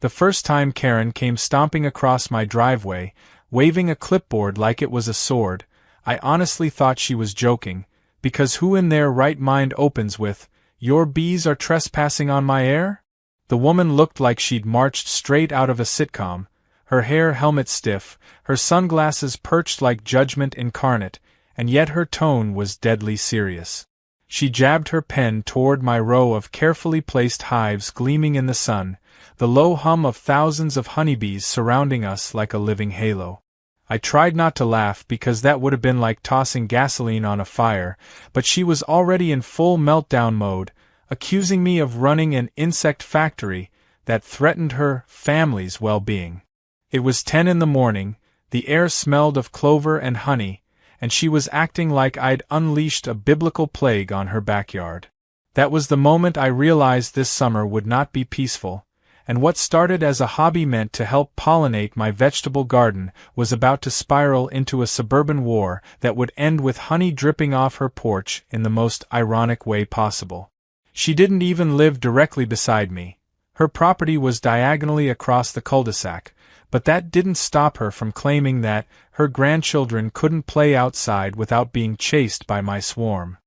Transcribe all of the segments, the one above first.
The first time Karen came stomping across my driveway, waving a clipboard like it was a sword, I honestly thought she was joking, because who in their right mind opens with, "Your bees are trespassing on my air?" The woman looked like she'd marched straight out of a sitcom, her hair helmet stiff, her sunglasses perched like judgment incarnate, and yet her tone was deadly serious. She jabbed her pen toward my row of carefully placed hives gleaming in the sun, the low hum of thousands of honeybees surrounding us like a living halo. I tried not to laugh because that would have been like tossing gasoline on a fire, but she was already in full meltdown mode, accusing me of running an insect factory that threatened her family's well-being. It was 10 in the morning, the air smelled of clover and honey, and she was acting like I'd unleashed a biblical plague on her backyard. That was the moment I realized this summer would not be peaceful, and what started as a hobby meant to help pollinate my vegetable garden was about to spiral into a suburban war that would end with honey dripping off her porch in the most ironic way possible. She didn't even live directly beside me. Her property was diagonally across the cul-de-sac, but that didn't stop her from claiming that her grandchildren couldn't play outside without being chased by my swarm.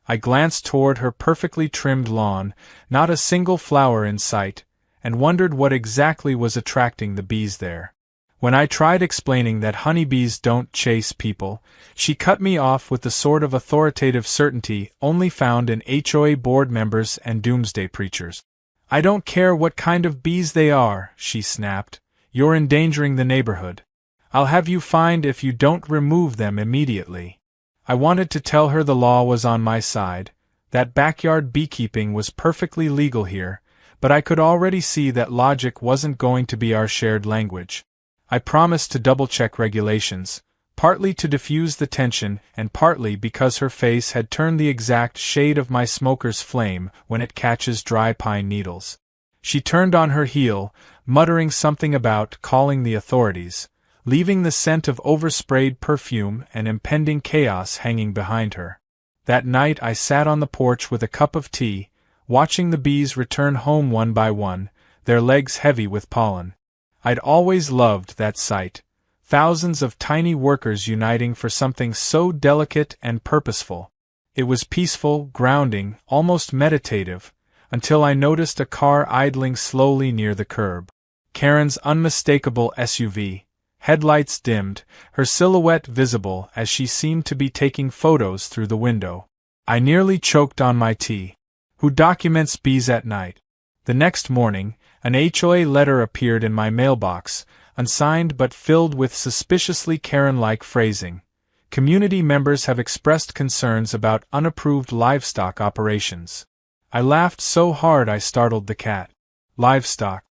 I glanced toward her perfectly trimmed lawn, not a single flower in sight, and wondered what exactly was attracting the bees there. When I tried explaining that honeybees don't chase people, she cut me off with the sort of authoritative certainty only found in HOA board members and doomsday preachers. "I don't care what kind of bees they are," she snapped. "You're endangering the neighborhood. I'll have you fined if you don't remove them immediately." I wanted to tell her the law was on my side, that backyard beekeeping was perfectly legal here, but I could already see that logic wasn't going to be our shared language. I promised to double-check regulations, partly to diffuse the tension and partly because her face had turned the exact shade of my smoker's flame when it catches dry pine needles. She turned on her heel, muttering something about calling the authorities, leaving the scent of oversprayed perfume and impending chaos hanging behind her. That night I sat on the porch with a cup of tea, watching the bees return home one by one, their legs heavy with pollen. I'd always loved that sight, thousands of tiny workers uniting for something so delicate and purposeful. It was peaceful, grounding, almost meditative, until I noticed a car idling slowly near the curb. Karen's unmistakable SUV, headlights dimmed, her silhouette visible as she seemed to be taking photos through the window. I nearly choked on my tea. Who documents bees at night? The next morning, an HOA letter appeared in my mailbox, unsigned but filled with suspiciously Karen-like phrasing. Community members have expressed concerns about unapproved livestock operations. I laughed so hard I startled the cat. Livestock.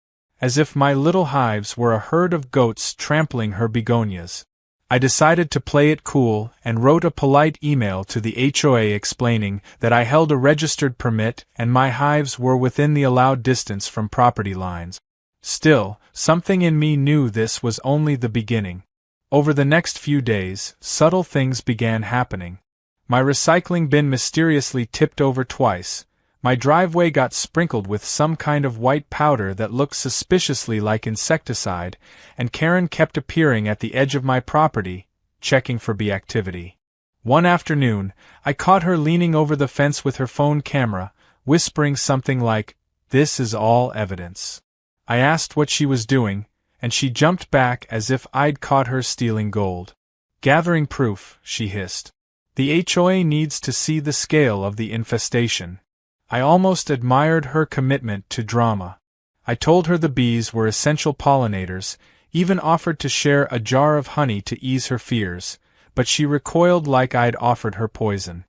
As if my little hives were a herd of goats trampling her begonias. I decided to play it cool and wrote a polite email to the HOA explaining that I held a registered permit and my hives were within the allowed distance from property lines. Still, something in me knew this was only the beginning. Over the next few days, subtle things began happening. My recycling bin mysteriously tipped over twice. My driveway got sprinkled with some kind of white powder that looked suspiciously like insecticide, and Karen kept appearing at the edge of my property, checking for bee activity. One afternoon, I caught her leaning over the fence with her phone camera, whispering something like, "This is all evidence." I asked what she was doing, and she jumped back as if I'd caught her stealing gold. "Gathering proof," she hissed. "The HOA needs to see the scale of the infestation." I almost admired her commitment to drama. I told her the bees were essential pollinators, even offered to share a jar of honey to ease her fears, but she recoiled like I'd offered her poison.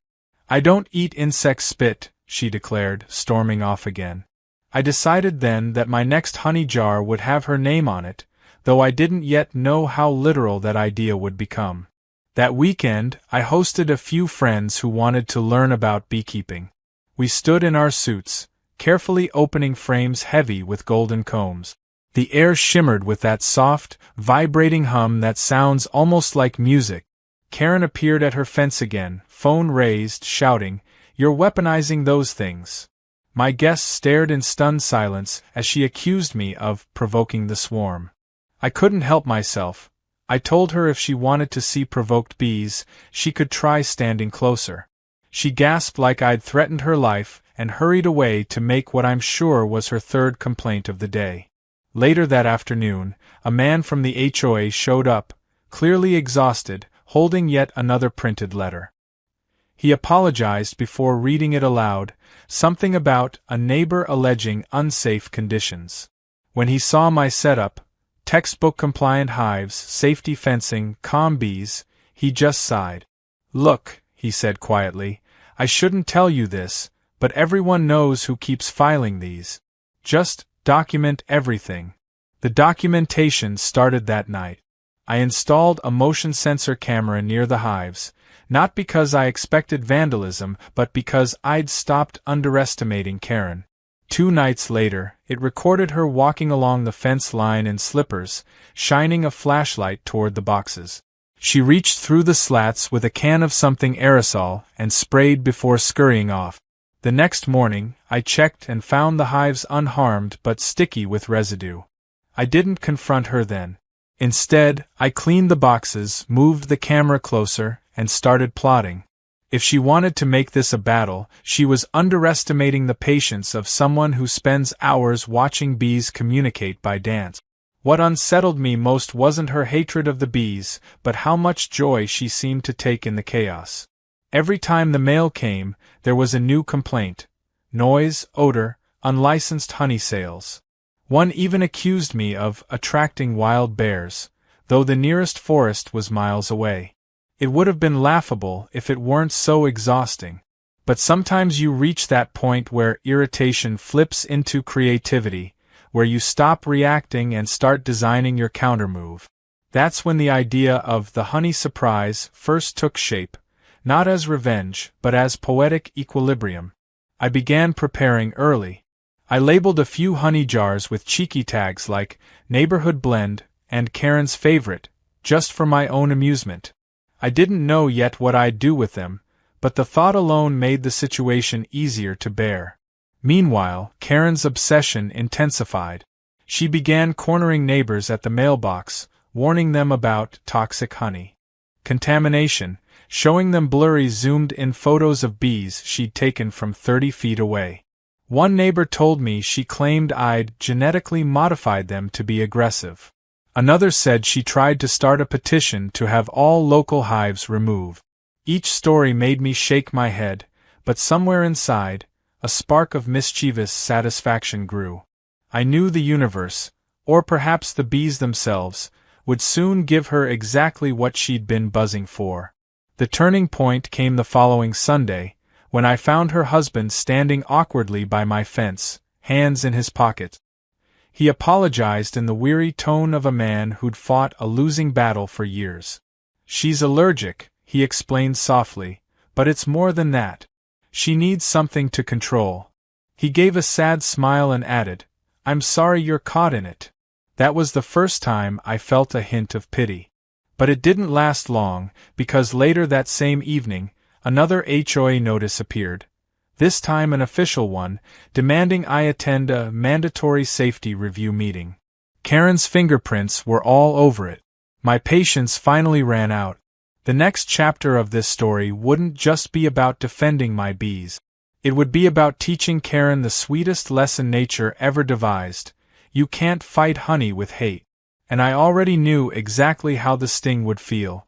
"I don't eat insect spit," she declared, storming off again. I decided then that my next honey jar would have her name on it, though I didn't yet know how literal that idea would become. That weekend, I hosted a few friends who wanted to learn about beekeeping. We stood in our suits, carefully opening frames heavy with golden combs. The air shimmered with that soft, vibrating hum that sounds almost like music. Karen appeared at her fence again, phone raised, shouting, "You're weaponizing those things." My guest stared in stunned silence as she accused me of provoking the swarm. I couldn't help myself. I told her if she wanted to see provoked bees, she could try standing closer. She gasped like I'd threatened her life and hurried away to make what I'm sure was her third complaint of the day. Later that afternoon, a man from the HOA showed up, clearly exhausted, holding yet another printed letter. He apologized before reading it aloud, something about a neighbor alleging unsafe conditions. When he saw my setup, textbook-compliant hives, safety fencing, calm bees, he just sighed. "Look," he said quietly, "I shouldn't tell you this, but everyone knows who keeps filing these. Just document everything." The documentation started that night. I installed a motion sensor camera near the hives, not because I expected vandalism, but because I'd stopped underestimating Karen. 2 nights later, it recorded her walking along the fence line in slippers, shining a flashlight toward the boxes. She reached through the slats with a can of something aerosol and sprayed before scurrying off. The next morning, I checked and found the hives unharmed but sticky with residue. I didn't confront her then. Instead, I cleaned the boxes, moved the camera closer, and started plotting. If she wanted to make this a battle, she was underestimating the patience of someone who spends hours watching bees communicate by dance. What unsettled me most wasn't her hatred of the bees, but how much joy she seemed to take in the chaos. Every time the mail came, there was a new complaint. Noise, odor, unlicensed honey sales. One even accused me of attracting wild bears, though the nearest forest was miles away. It would have been laughable if it weren't so exhausting. But sometimes you reach that point where irritation flips into creativity, where you stop reacting and start designing your countermove. That's when the idea of the honey surprise first took shape, not as revenge, but as poetic equilibrium. I began preparing early. I labeled a few honey jars with cheeky tags like Neighborhood Blend and Karen's Favorite, just for my own amusement. I didn't know yet what I'd do with them, but the thought alone made the situation easier to bear. Meanwhile, Karen's obsession intensified. She began cornering neighbors at the mailbox, warning them about toxic honey contamination, showing them blurry zoomed-in photos of bees she'd taken from 30 feet away. One neighbor told me she claimed I'd genetically modified them to be aggressive. Another said she tried to start a petition to have all local hives removed. Each story made me shake my head, but somewhere inside, a spark of mischievous satisfaction grew. I knew the universe, or perhaps the bees themselves, would soon give her exactly what she'd been buzzing for. The turning point came the following Sunday, when I found her husband standing awkwardly by my fence, hands in his pockets. He apologized in the weary tone of a man who'd fought a losing battle for years. "She's allergic," he explained softly, "but it's more than that. She needs something to control." He gave a sad smile and added, "I'm sorry you're caught in it." That was the first time I felt a hint of pity. But it didn't last long, because later that same evening, another HOA notice appeared. This time an official one, demanding I attend a mandatory safety review meeting. Karen's fingerprints were all over it. My patience finally ran out. The next chapter of this story wouldn't just be about defending my bees. It would be about teaching Karen the sweetest lesson nature ever devised. You can't fight honey with hate. And I already knew exactly how the sting would feel.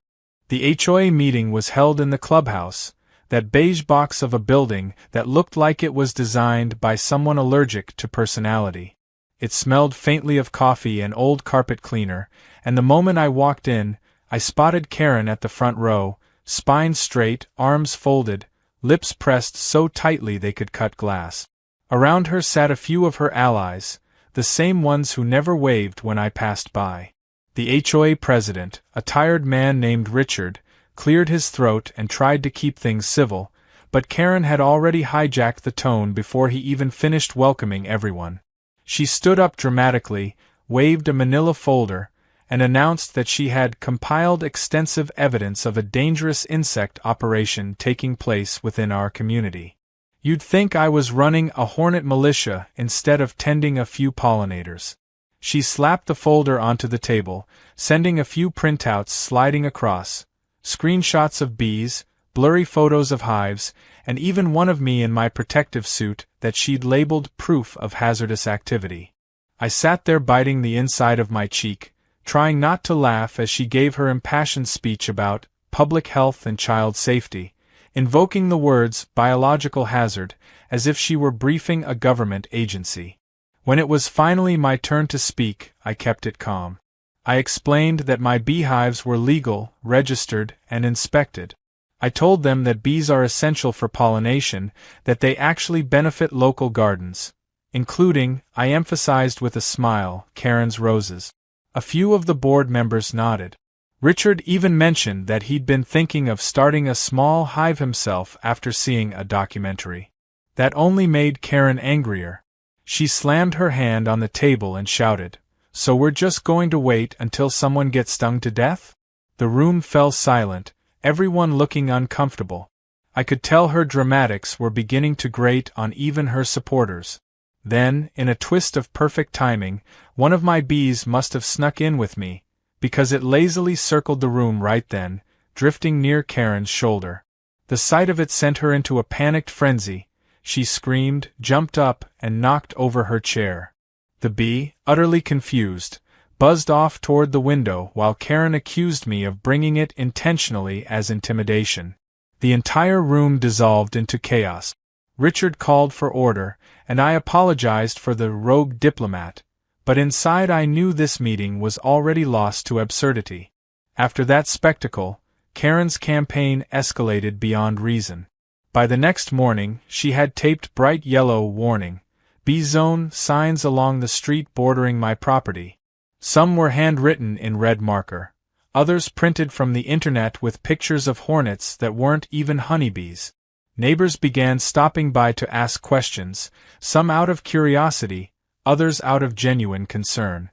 The HOA meeting was held in the clubhouse, that beige box of a building that looked like it was designed by someone allergic to personality. It smelled faintly of coffee and old carpet cleaner, and the moment I walked in, I spotted Karen at the front row, spine straight, arms folded, lips pressed so tightly they could cut glass. Around her sat a few of her allies, the same ones who never waved when I passed by. The HOA president, a tired man named Richard, cleared his throat and tried to keep things civil, but Karen had already hijacked the tone before he even finished welcoming everyone. She stood up dramatically, waved a manila folder, and announced that she had compiled extensive evidence of a dangerous insect operation taking place within our community. You'd think I was running a hornet militia instead of tending a few pollinators. She slapped the folder onto the table, sending a few printouts sliding across, screenshots of bees, blurry photos of hives, and even one of me in my protective suit that she'd labeled proof of hazardous activity. I sat there biting the inside of my cheek, trying not to laugh as she gave her impassioned speech about public health and child safety, invoking the words biological hazard as if she were briefing a government agency. When it was finally my turn to speak, I kept it calm. I explained that my beehives were legal, registered, and inspected. I told them that bees are essential for pollination, that they actually benefit local gardens, including, I emphasized with a smile, Karen's roses. A few of the board members nodded. Richard even mentioned that he'd been thinking of starting a small hive himself after seeing a documentary. That only made Karen angrier. She slammed her hand on the table and shouted, "So we're just going to wait until someone gets stung to death?" The room fell silent, everyone looking uncomfortable. I could tell her dramatics were beginning to grate on even her supporters. Then, in a twist of perfect timing, one of my bees must have snuck in with me, because it lazily circled the room right then, drifting near Karen's shoulder. The sight of it sent her into a panicked frenzy. She screamed, jumped up, and knocked over her chair. The bee, utterly confused, buzzed off toward the window while Karen accused me of bringing it intentionally as intimidation. The entire room dissolved into chaos. Richard called for order, and I apologized for the rogue diplomat, but inside I knew this meeting was already lost to absurdity. After that spectacle, Karen's campaign escalated beyond reason. By the next morning, she had taped bright yellow warning, bee zone signs along the street bordering my property. Some were handwritten in red marker, others printed from the internet with pictures of hornets that weren't even honeybees. Neighbors began stopping by to ask questions, some out of curiosity, others out of genuine concern.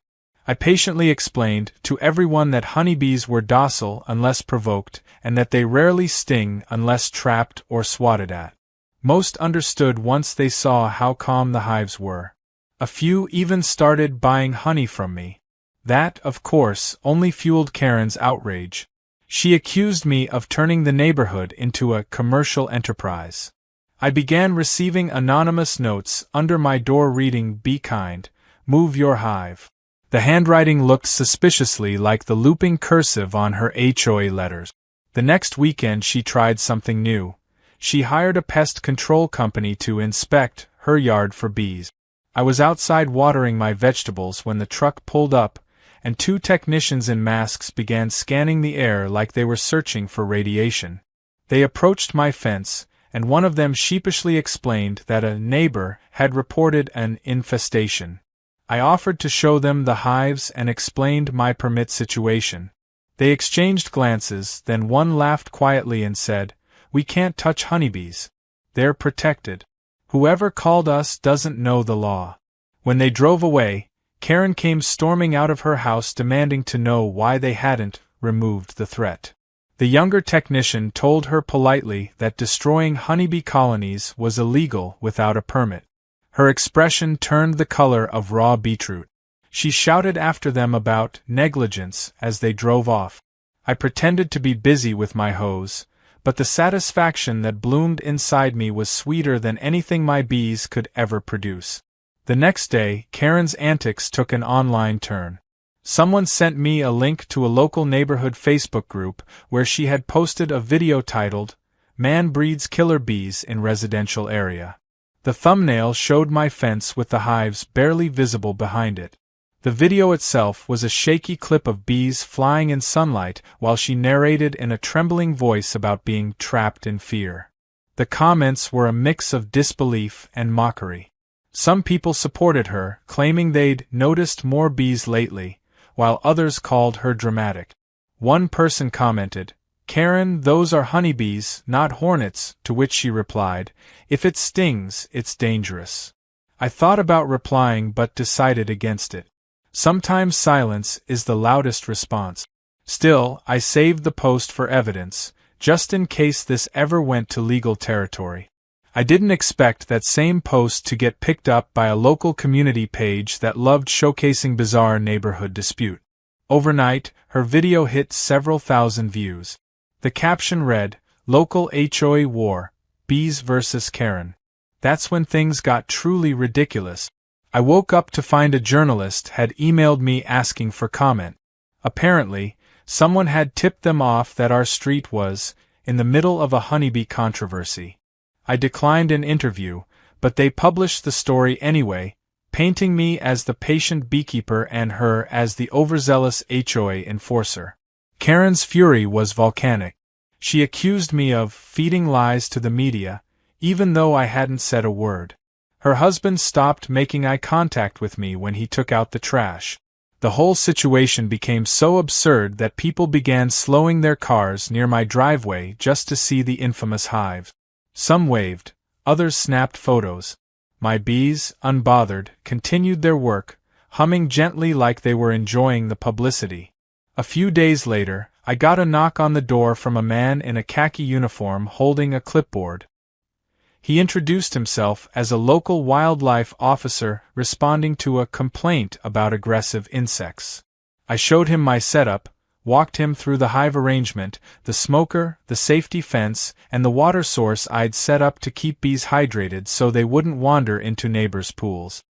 I patiently explained to everyone that honeybees were docile unless provoked, and that they rarely sting unless trapped or swatted at. Most understood once they saw how calm the hives were. A few even started buying honey from me. That, of course, only fueled Karen's outrage. She accused me of turning the neighborhood into a commercial enterprise. I began receiving anonymous notes under my door reading, "Be kind, move your hive." The handwriting looked suspiciously like the looping cursive on her HOA letters. The next weekend she tried something new. She hired a pest control company to inspect her yard for bees. I was outside watering my vegetables when the truck pulled up, and two technicians in masks began scanning the air like they were searching for radiation. They approached my fence, and one of them sheepishly explained that a neighbor had reported an infestation. I offered to show them the hives and explained my permit situation. They exchanged glances, then one laughed quietly and said, "We can't touch honeybees. They're protected. Whoever called us doesn't know the law." When they drove away, Karen came storming out of her house demanding to know why they hadn't removed the threat. The younger technician told her politely that destroying honeybee colonies was illegal without a permit. Her expression turned the color of raw beetroot. She shouted after them about negligence as they drove off. I pretended to be busy with my hose, but the satisfaction that bloomed inside me was sweeter than anything my bees could ever produce. The next day, Karen's antics took an online turn. Someone sent me a link to a local neighborhood Facebook group where she had posted a video titled, "Man Breeds Killer Bees in Residential Area." The thumbnail showed my fence with the hives barely visible behind it. The video itself was a shaky clip of bees flying in sunlight while she narrated in a trembling voice about being trapped in fear. The comments were a mix of disbelief and mockery. Some people supported her, claiming they'd noticed more bees lately, while others called her dramatic. One person commented, "Karen, those are honeybees, not hornets," to which she replied, "If it stings, it's dangerous." I thought about replying but decided against it. Sometimes silence is the loudest response. Still, I saved the post for evidence, just in case this ever went to legal territory. I didn't expect that same post to get picked up by a local community page that loved showcasing bizarre neighborhood dispute. Overnight, her video hit several thousand views. The caption read, "Local HOA war, bees versus Karen." That's when things got truly ridiculous. I woke up to find a journalist had emailed me asking for comment. Apparently, someone had tipped them off that our street was in the middle of a honeybee controversy. I declined an interview, but they published the story anyway, painting me as the patient beekeeper and her as the overzealous HOA enforcer. Karen's fury was volcanic. She accused me of feeding lies to the media, even though I hadn't said a word. Her husband stopped making eye contact with me when he took out the trash. The whole situation became so absurd that people began slowing their cars near my driveway just to see the infamous hive. Some waved, others snapped photos. My bees, unbothered, continued their work, humming gently like they were enjoying the publicity. A few days later, I got a knock on the door from a man in a khaki uniform holding a clipboard. He introduced himself as a local wildlife officer responding to a complaint about aggressive insects. I showed him my setup, walked him through the hive arrangement, the smoker, the safety fence, and the water source I'd set up to keep bees hydrated so they wouldn't wander into neighbors' pools.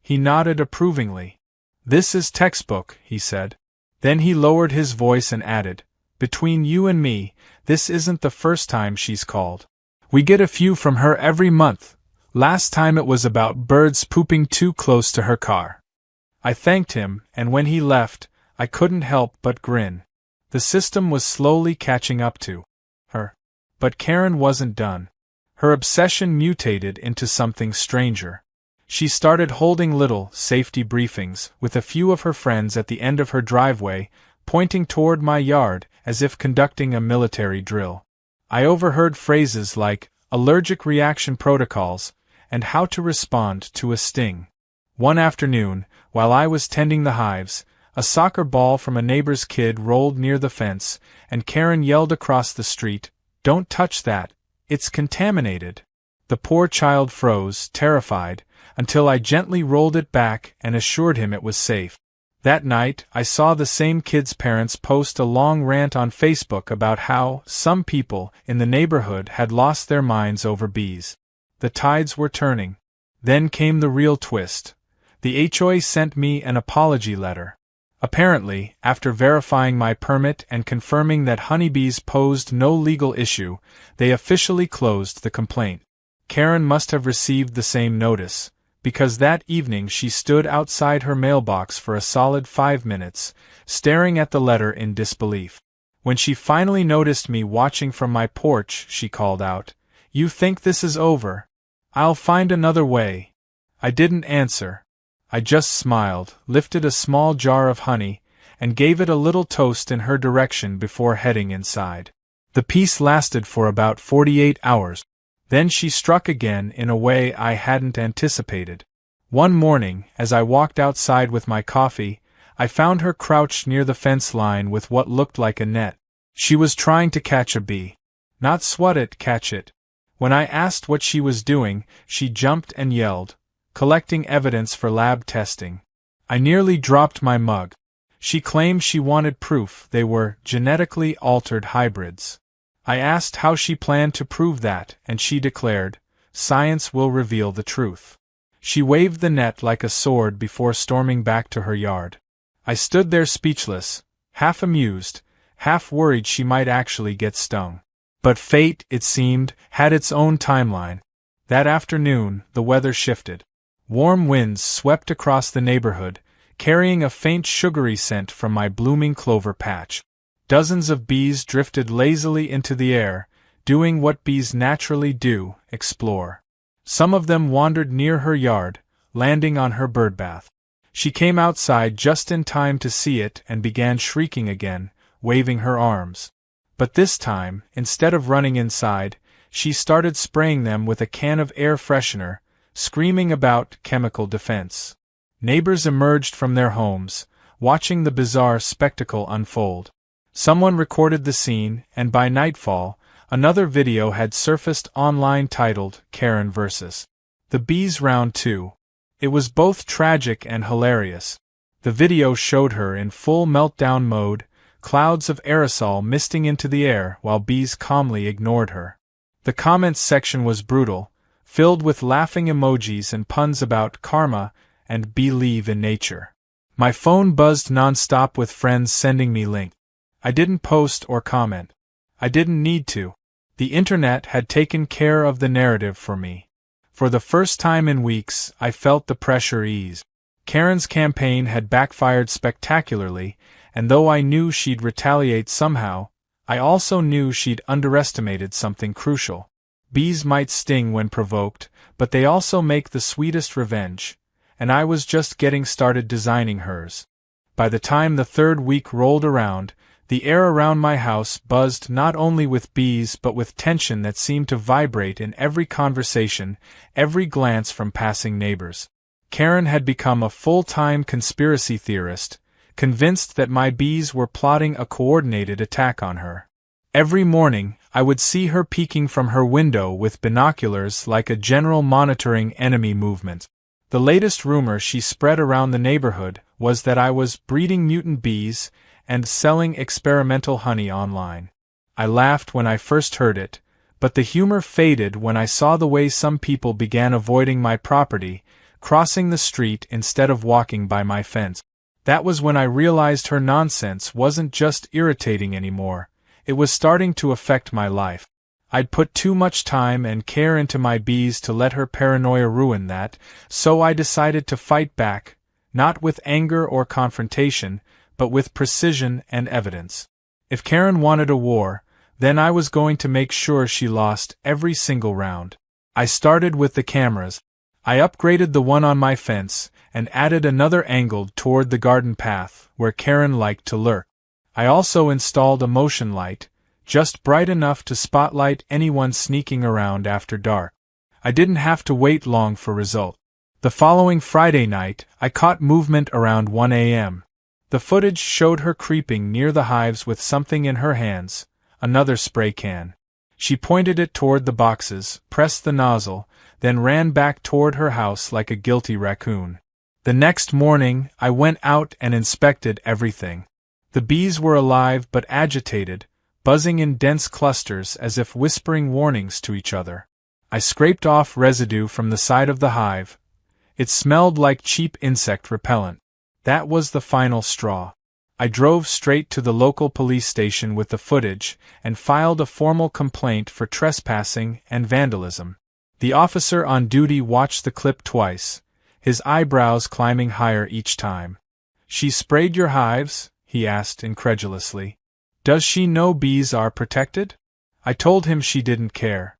He nodded approvingly. "This is textbook," he said. Then he lowered his voice and added, "Between you and me, this isn't the first time she's called. We get a few from her every month. Last time it was about birds pooping too close to her car." I thanked him, and when he left, I couldn't help but grin. The system was slowly catching up to her. But Karen wasn't done. Her obsession mutated into something stranger. She started holding little safety briefings with a few of her friends at the end of her driveway, pointing toward my yard as if conducting a military drill. I overheard phrases like allergic reaction protocols and how to respond to a sting. One afternoon, while I was tending the hives, a soccer ball from a neighbor's kid rolled near the fence, and Karen yelled across the street, "Don't touch that, it's contaminated." The poor child froze, terrified, until I gently rolled it back and assured him it was safe. That night, I saw the same kid's parents post a long rant on Facebook about how some people in the neighborhood had lost their minds over bees. The tides were turning. Then came the real twist. The HOA sent me an apology letter. Apparently, after verifying my permit and confirming that honeybees posed no legal issue, they officially closed the complaint. Karen must have received the same notice, because that evening she stood outside her mailbox for a solid 5 minutes, staring at the letter in disbelief. When she finally noticed me watching from my porch, she called out, "You think this is over? I'll find another way." I didn't answer. I just smiled, lifted a small jar of honey, and gave it a little toast in her direction before heading inside. The peace lasted for about 48 hours. Then she struck again in a way I hadn't anticipated. One morning, as I walked outside with my coffee, I found her crouched near the fence line with what looked like a net. She was trying to catch a bee. Not swat it, catch it. When I asked what she was doing, she jumped and yelled, "Collecting evidence for lab testing." I nearly dropped my mug. She claimed she wanted proof they were genetically altered hybrids. I asked how she planned to prove that, and she declared, "Science will reveal the truth." She waved the net like a sword before storming back to her yard. I stood there speechless, half amused, half worried she might actually get stung. But fate, it seemed, had its own timeline. That afternoon, the weather shifted. Warm winds swept across the neighborhood, carrying a faint sugary scent from my blooming clover patch. Dozens of bees drifted lazily into the air, doing what bees naturally do, explore. Some of them wandered near her yard, landing on her birdbath. She came outside just in time to see it and began shrieking again, waving her arms. But this time, instead of running inside, she started spraying them with a can of air freshener, screaming about chemical defense. Neighbors emerged from their homes, watching the bizarre spectacle unfold. Someone recorded the scene, and by nightfall, Another video had surfaced online titled Karen vs. the Bees Round 2. It was both tragic and hilarious. The video showed her in full meltdown mode, clouds of aerosol misting into the air while bees calmly ignored her. The comments section was brutal, filled with laughing emojis and puns about karma and believe in nature. My phone buzzed non-stop with friends sending me links. I didn't post or comment. I didn't need to. The internet had taken care of the narrative for me. For the first time in weeks, I felt the pressure ease. Karen's campaign had backfired spectacularly, and though I knew she'd retaliate somehow, I also knew she'd underestimated something crucial. Bees might sting when provoked, but they also make the sweetest revenge, and I was just getting started designing hers. By the time the third week rolled around, the air around my house buzzed not only with bees but with tension that seemed to vibrate in every conversation, every glance from passing neighbors. Karen had become a full-time conspiracy theorist, convinced that my bees were plotting a coordinated attack on her. Every morning, I would see her peeking from her window with binoculars like a general monitoring enemy movements. The latest rumor she spread around the neighborhood was that I was breeding mutant bees and selling experimental honey online. I laughed when I first heard it, but the humor faded when I saw the way some people began avoiding my property, crossing the street instead of walking by my fence. That was when I realized her nonsense wasn't just irritating anymore, it was starting to affect my life. I'd put too much time and care into my bees to let her paranoia ruin that, so I decided to fight back, not with anger or confrontation, but with precision and evidence. If Karen wanted a war, then I was going to make sure she lost every single round. I started with the cameras. I upgraded the one on my fence, and added another angled toward the garden path, where Karen liked to lurk. I also installed a motion light, just bright enough to spotlight anyone sneaking around after dark. I didn't have to wait long for results. The following Friday night, I caught movement around 1 a.m. The footage showed her creeping near the hives with something in her hands, another spray can. She pointed it toward the boxes, pressed the nozzle, then ran back toward her house like a guilty raccoon. The next morning, I went out and inspected everything. The bees were alive but agitated, buzzing in dense clusters as if whispering warnings to each other. I scraped off residue from the side of the hive. It smelled like cheap insect repellent. That was the final straw. I drove straight to the local police station with the footage and filed a formal complaint for trespassing and vandalism. The officer on duty watched the clip twice, his eyebrows climbing higher each time. "She sprayed your hives?" he asked incredulously. "Does she know bees are protected?" I told him she didn't care.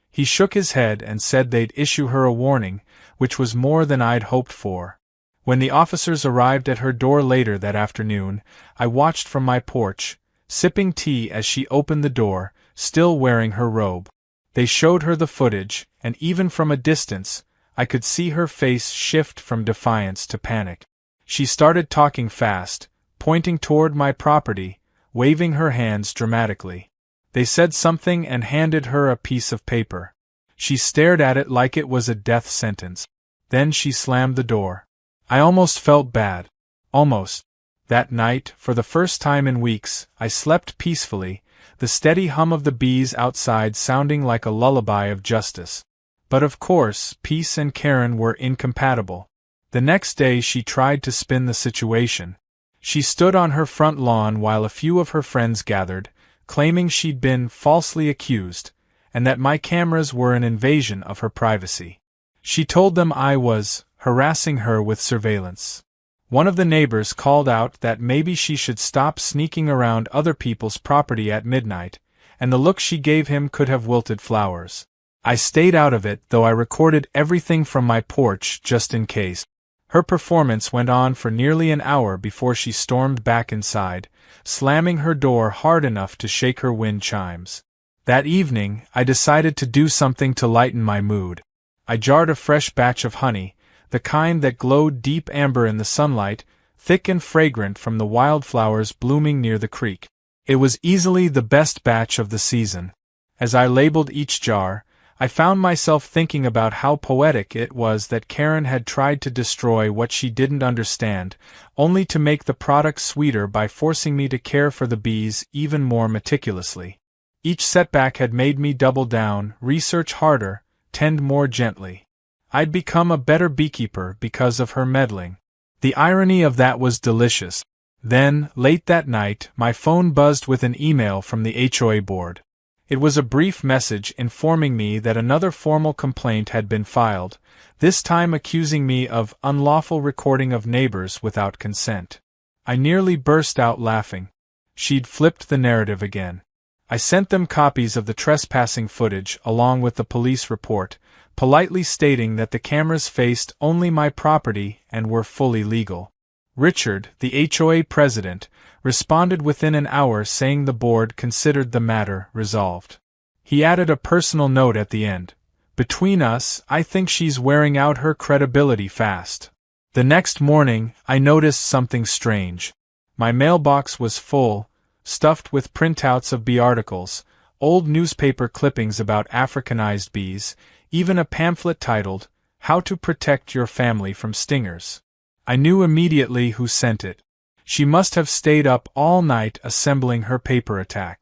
He shook his head and said they'd issue her a warning, which was more than I'd hoped for. When the officers arrived at her door later that afternoon, I watched from my porch, sipping tea as she opened the door, still wearing her robe. They showed her the footage, and even from a distance, I could see her face shift from defiance to panic. She started talking fast, pointing toward my property, waving her hands dramatically. They said something and handed her a piece of paper. She stared at it like it was a death sentence. Then she slammed the door. I almost felt bad. Almost. That night, for the first time in weeks, I slept peacefully, the steady hum of the bees outside sounding like a lullaby of justice. But of course, peace and Karen were incompatible. The next day she tried to spin the situation. She stood on her front lawn while a few of her friends gathered, claiming she'd been falsely accused, and that my cameras were an invasion of her privacy. She told them I was harassing her with surveillance. One of the neighbors called out that maybe she should stop sneaking around other people's property at midnight, and the look she gave him could have wilted flowers. I stayed out of it, though I recorded everything from my porch just in case. Her performance went on for nearly an hour before she stormed back inside, slamming her door hard enough to shake her wind chimes. That evening, I decided to do something to lighten my mood. I jarred a fresh batch of honey, the kind that glowed deep amber in the sunlight, thick and fragrant from the wildflowers blooming near the creek. It was easily the best batch of the season. As I labeled each jar, I found myself thinking about how poetic it was that Karen had tried to destroy what she didn't understand, only to make the product sweeter by forcing me to care for the bees even more meticulously. Each setback had made me double down, research harder, tend more gently. I'd become a better beekeeper because of her meddling. The irony of that was delicious. Then, late that night, my phone buzzed with an email from the HOA board. It was a brief message informing me that another formal complaint had been filed, this time accusing me of unlawful recording of neighbors without consent. I nearly burst out laughing. She'd flipped the narrative again. I sent them copies of the trespassing footage along with the police report, politely stating that the cameras faced only my property and were fully legal. Richard, the HOA president, responded within an hour saying the board considered the matter resolved. He added a personal note at the end. Between us, I think she's wearing out her credibility fast. The next morning, I noticed something strange. My mailbox was full, stuffed with printouts of bee articles, old newspaper clippings about Africanized bees, even a pamphlet titled, "How to Protect Your Family from Stingers." I knew immediately who sent it. She must have stayed up all night assembling her paper attack.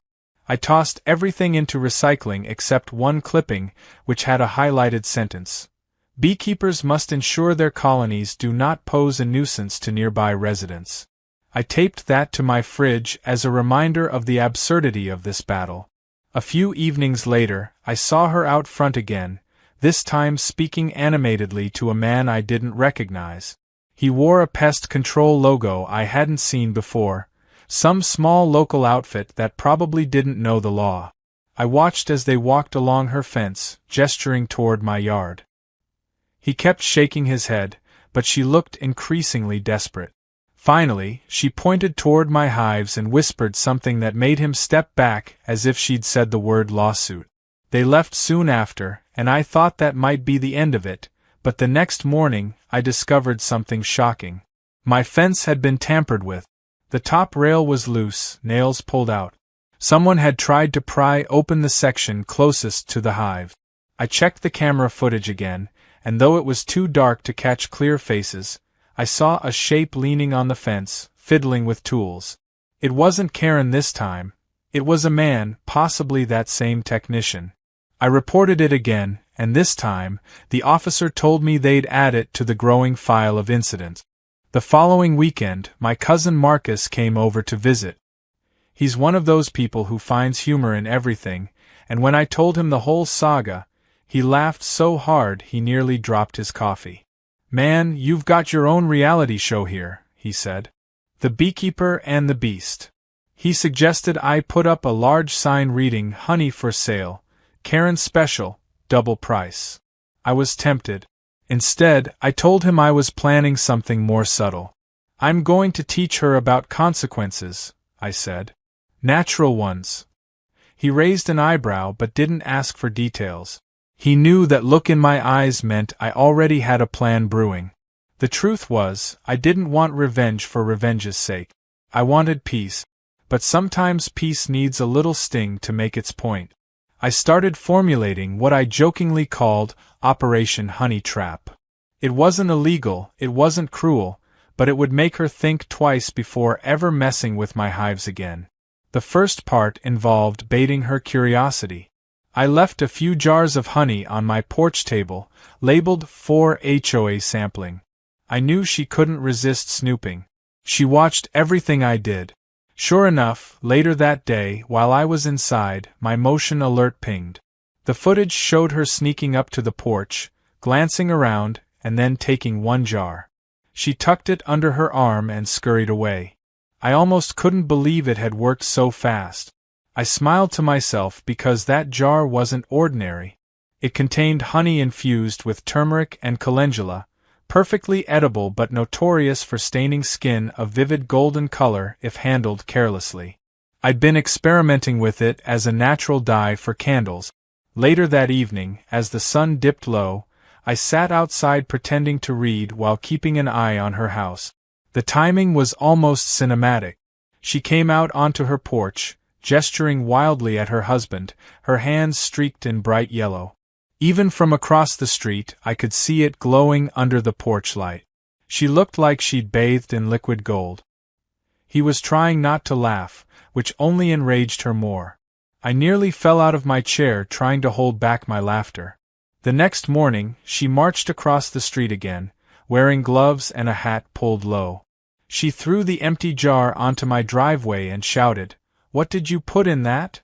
I tossed everything into recycling except one clipping, which had a highlighted sentence. Beekeepers must ensure their colonies do not pose a nuisance to nearby residents. I taped that to my fridge as a reminder of the absurdity of this battle. A few evenings later, I saw her out front again, this time speaking animatedly to a man I didn't recognize. He wore a pest control logo I hadn't seen before, some small local outfit that probably didn't know the law. I watched as they walked along her fence, gesturing toward my yard. He kept shaking his head, but she looked increasingly desperate. Finally, she pointed toward my hives and whispered something that made him step back as if she'd said the word lawsuit. They left soon after, and I thought that might be the end of it. But the next morning, I discovered something shocking. My fence had been tampered with. The top rail was loose, nails pulled out. Someone had tried to pry open the section closest to the hive. I checked the camera footage again, and though it was too dark to catch clear faces, I saw a shape leaning on the fence, fiddling with tools. It wasn't Karen this time. It was a man, possibly that same technician. I reported it again, and this time, the officer told me they'd add it to the growing file of incidents. The following weekend, my cousin Marcus came over to visit. He's one of those people who finds humor in everything, and when I told him the whole saga, he laughed so hard he nearly dropped his coffee. "Man, you've got your own reality show here," he said. "The Beekeeper and the Beast." He suggested I put up a large sign reading "Honey for sale, Karen special, double price." I was tempted. Instead, I told him I was planning something more subtle. "I'm going to teach her about consequences," I said. "Natural ones." He raised an eyebrow but didn't ask for details. He knew that look in my eyes meant I already had a plan brewing. The truth was, I didn't want revenge for revenge's sake. I wanted peace. But sometimes peace needs a little sting to make its point. I started formulating what I jokingly called Operation Honey Trap. It wasn't illegal, it wasn't cruel, but it would make her think twice before ever messing with my hives again. The first part involved baiting her curiosity. I left a few jars of honey on my porch table, labeled for HOA sampling. I knew she couldn't resist snooping. She watched everything I did. Sure enough, later that day, while I was inside, my motion alert pinged. The footage showed her sneaking up to the porch, glancing around, and then taking one jar. She tucked it under her arm and scurried away. I almost couldn't believe it had worked so fast. I smiled to myself because that jar wasn't ordinary. It contained honey infused with turmeric and calendula, perfectly edible but notorious for staining skin a vivid golden color if handled carelessly. I'd been experimenting with it as a natural dye for candles. Later that evening, as the sun dipped low, I sat outside pretending to read while keeping an eye on her house. The timing was almost cinematic. She came out onto her porch, gesturing wildly at her husband, her hands streaked in bright yellow. Even from across the street, I could see it glowing under the porch light. She looked like she'd bathed in liquid gold. He was trying not to laugh, which only enraged her more. I nearly fell out of my chair trying to hold back my laughter. The next morning, she marched across the street again, wearing gloves and a hat pulled low. She threw the empty jar onto my driveway and shouted, "What did you put in that?"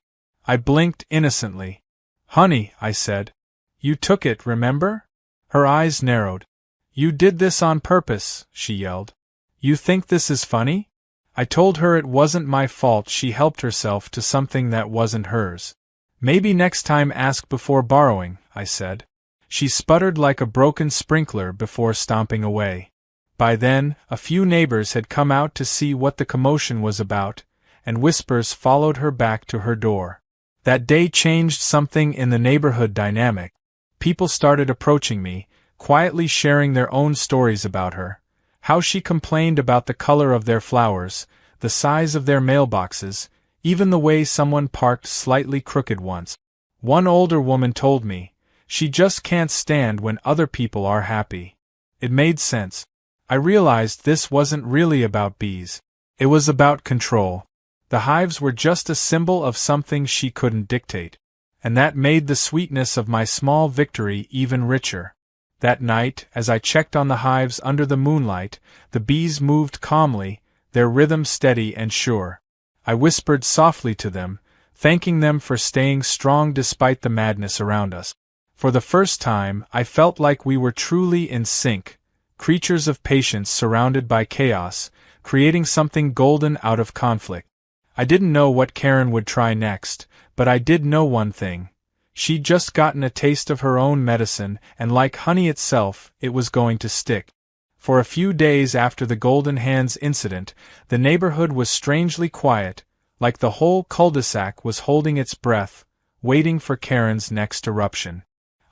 I blinked innocently. "Honey," I said. "You took it, remember?" Her eyes narrowed. "You did this on purpose," she yelled. "You think this is funny?" I told her it wasn't my fault she helped herself to something that wasn't hers. "Maybe next time ask before borrowing," I said. She sputtered like a broken sprinkler before stomping away. By then, a few neighbors had come out to see what the commotion was about, and whispers followed her back to her door. That day changed something in the neighborhood dynamic. People started approaching me, quietly sharing their own stories about her. How she complained about the color of their flowers, the size of their mailboxes, even the way someone parked slightly crooked once. One older woman told me, "She just can't stand when other people are happy." It made sense. I realized this wasn't really about bees. It was about control. The hives were just a symbol of something she couldn't dictate. And that made the sweetness of my small victory even richer. That night, as I checked on the hives under the moonlight, the bees moved calmly, their rhythm steady and sure. I whispered softly to them, thanking them for staying strong despite the madness around us. For the first time, I felt like we were truly in sync, creatures of patience surrounded by chaos, creating something golden out of conflict. I didn't know what Karen would try next, but I did know one thing. She'd just gotten a taste of her own medicine, and like honey itself, it was going to stick. For a few days after the Golden Hands incident, the neighborhood was strangely quiet, like the whole cul-de-sac was holding its breath, waiting for Karen's next eruption.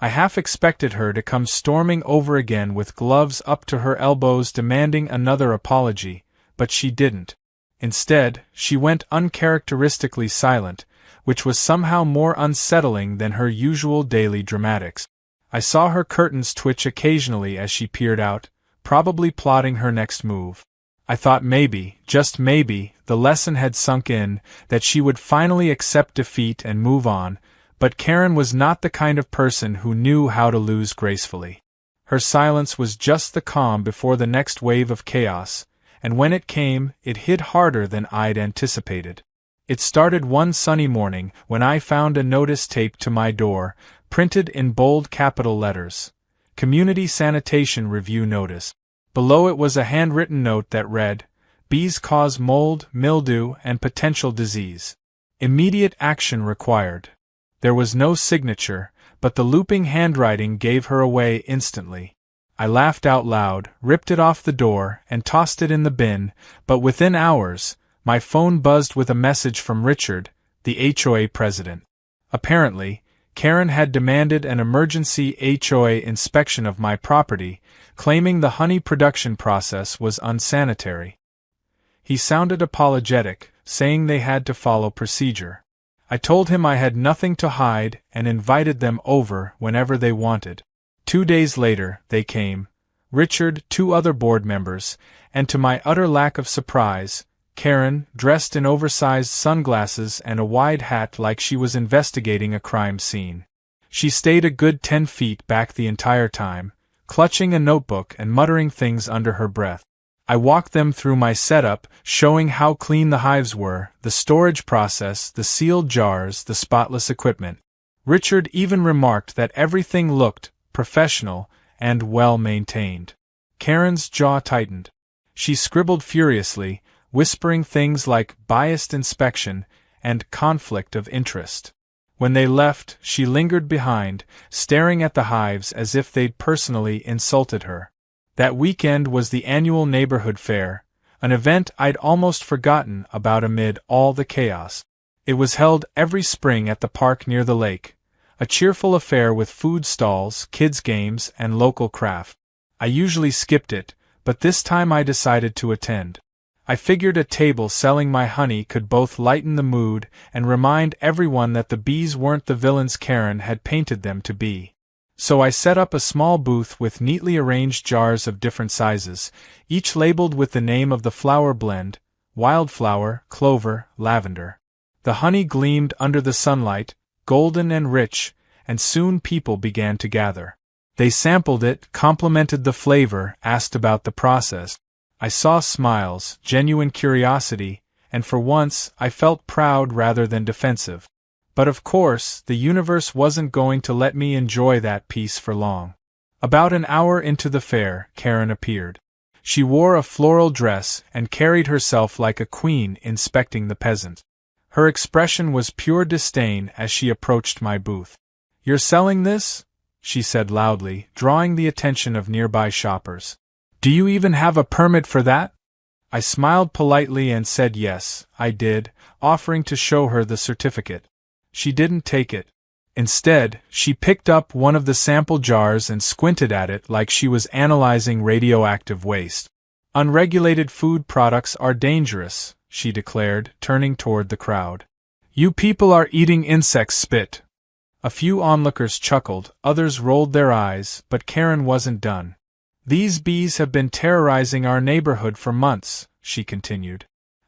I half expected her to come storming over again with gloves up to her elbows demanding another apology, but she didn't. Instead, she went uncharacteristically silent, which was somehow more unsettling than her usual daily dramatics. I saw her curtains twitch occasionally as she peered out, probably plotting her next move. I thought maybe, just maybe, the lesson had sunk in, that she would finally accept defeat and move on, but Karen was not the kind of person who knew how to lose gracefully. Her silence was just the calm before the next wave of chaos, and when it came, it hit harder than I'd anticipated. It started one sunny morning when I found a notice taped to my door, printed in bold capital letters. Community Sanitation Review Notice. Below it was a handwritten note that read, "Bees cause mold, mildew, and potential disease. Immediate action required." There was no signature, but the looping handwriting gave her away instantly. I laughed out loud, ripped it off the door, and tossed it in the bin, but within hours, my phone buzzed with a message from Richard, the HOA president. Apparently, Karen had demanded an emergency HOA inspection of my property, claiming the honey production process was unsanitary. He sounded apologetic, saying they had to follow procedure. I told him I had nothing to hide and invited them over whenever they wanted. 2 days later, they came. Richard, 2 other board members, and to my utter lack of surprise, Karen, dressed in oversized sunglasses and a wide hat like she was investigating a crime scene. She stayed a good 10 feet back the entire time, clutching a notebook and muttering things under her breath. I walked them through my setup, showing how clean the hives were, the storage process, the sealed jars, the spotless equipment. Richard even remarked that everything looked professional and well-maintained. Karen's jaw tightened. She scribbled furiously, whispering things like biased inspection and conflict of interest. When they left, she lingered behind, staring at the hives as if they'd personally insulted her. That weekend was the annual neighborhood fair, an event I'd almost forgotten about amid all the chaos. It was held every spring at the park near the lake, a cheerful affair with food stalls, kids' games, and local craft. I usually skipped it, but this time I decided to attend. I figured a table selling my honey could both lighten the mood and remind everyone that the bees weren't the villains Karen had painted them to be. So I set up a small booth with neatly arranged jars of different sizes, each labeled with the name of the flower blend: wildflower, clover, lavender. The honey gleamed under the sunlight, golden and rich, and soon people began to gather. They sampled it, complimented the flavor, asked about the process. I saw smiles, genuine curiosity, and for once I felt proud rather than defensive. But of course, the universe wasn't going to let me enjoy that peace for long. About an hour into the fair, Karen appeared. She wore a floral dress and carried herself like a queen inspecting the peasant. Her expression was pure disdain as she approached my booth. "You're selling this?" she said loudly, drawing the attention of nearby shoppers. "Do you even have a permit for that?" I smiled politely and said yes, I did, offering to show her the certificate. She didn't take it. Instead, she picked up one of the sample jars and squinted at it like she was analyzing radioactive waste. "Unregulated food products are dangerous," she declared, turning toward the crowd. "You people are eating insect spit." A few onlookers chuckled, others rolled their eyes, but Karen wasn't done. "These bees have been terrorizing our neighborhood for months," she continued.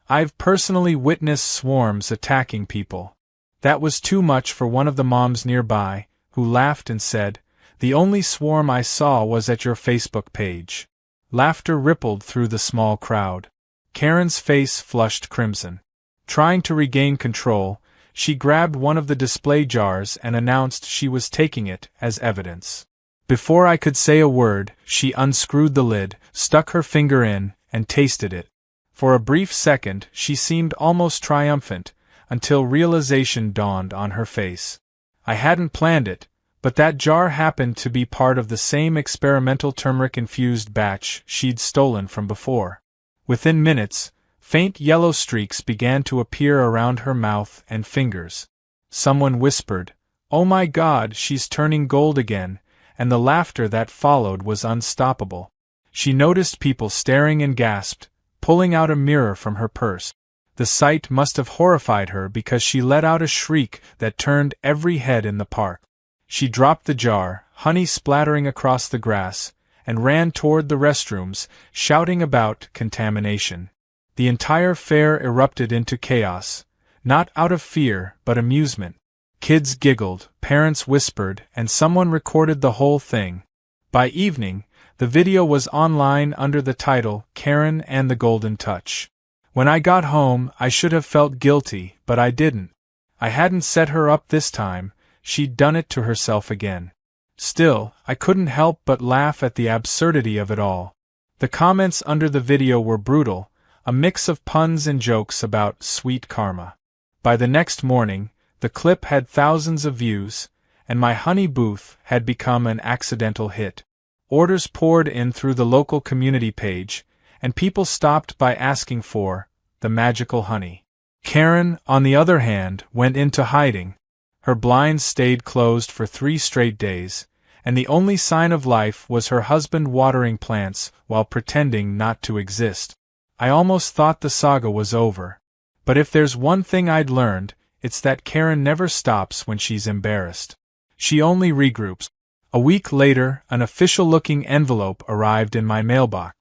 "I've personally witnessed swarms attacking people." That was too much for one of the moms nearby, who laughed and said, "The only swarm I saw was at your Facebook page." Laughter rippled through the small crowd. Karen's face flushed crimson. Trying to regain control, she grabbed one of the display jars and announced she was taking it as evidence. Before I could say a word, she unscrewed the lid, stuck her finger in, and tasted it. For a brief second, she seemed almost triumphant, until realization dawned on her face. I hadn't planned it, but that jar happened to be part of the same experimental turmeric-infused batch she'd stolen from before. Within minutes, faint yellow streaks began to appear around her mouth and fingers. Someone whispered, "Oh my God, she's turning gold again," and the laughter that followed was unstoppable. She noticed people staring and gasped, pulling out a mirror from her purse. The sight must have horrified her because she let out a shriek that turned every head in the park. She dropped the jar, honey splattering across the grass, and ran toward the restrooms, shouting about contamination. The entire fair erupted into chaos, not out of fear but amusement. Kids giggled, parents whispered, and someone recorded the whole thing. By evening, the video was online under the title "Karen and the Golden Touch." When I got home, I should have felt guilty, but I didn't. I hadn't set her up this time, she'd done it to herself again. Still, I couldn't help but laugh at the absurdity of it all. The comments under the video were brutal, a mix of puns and jokes about sweet karma. By the next morning, the clip had thousands of views, and my honey booth had become an accidental hit. Orders poured in through the local community page, and people stopped by asking for the magical honey. Karen, on the other hand, went into hiding. Her blinds stayed closed for 3 straight days, and the only sign of life was her husband watering plants while pretending not to exist. I almost thought the saga was over. But if there's one thing I'd learned, it's that Karen never stops when she's embarrassed. She only regroups. A week later, an official-looking envelope arrived in my mailbox.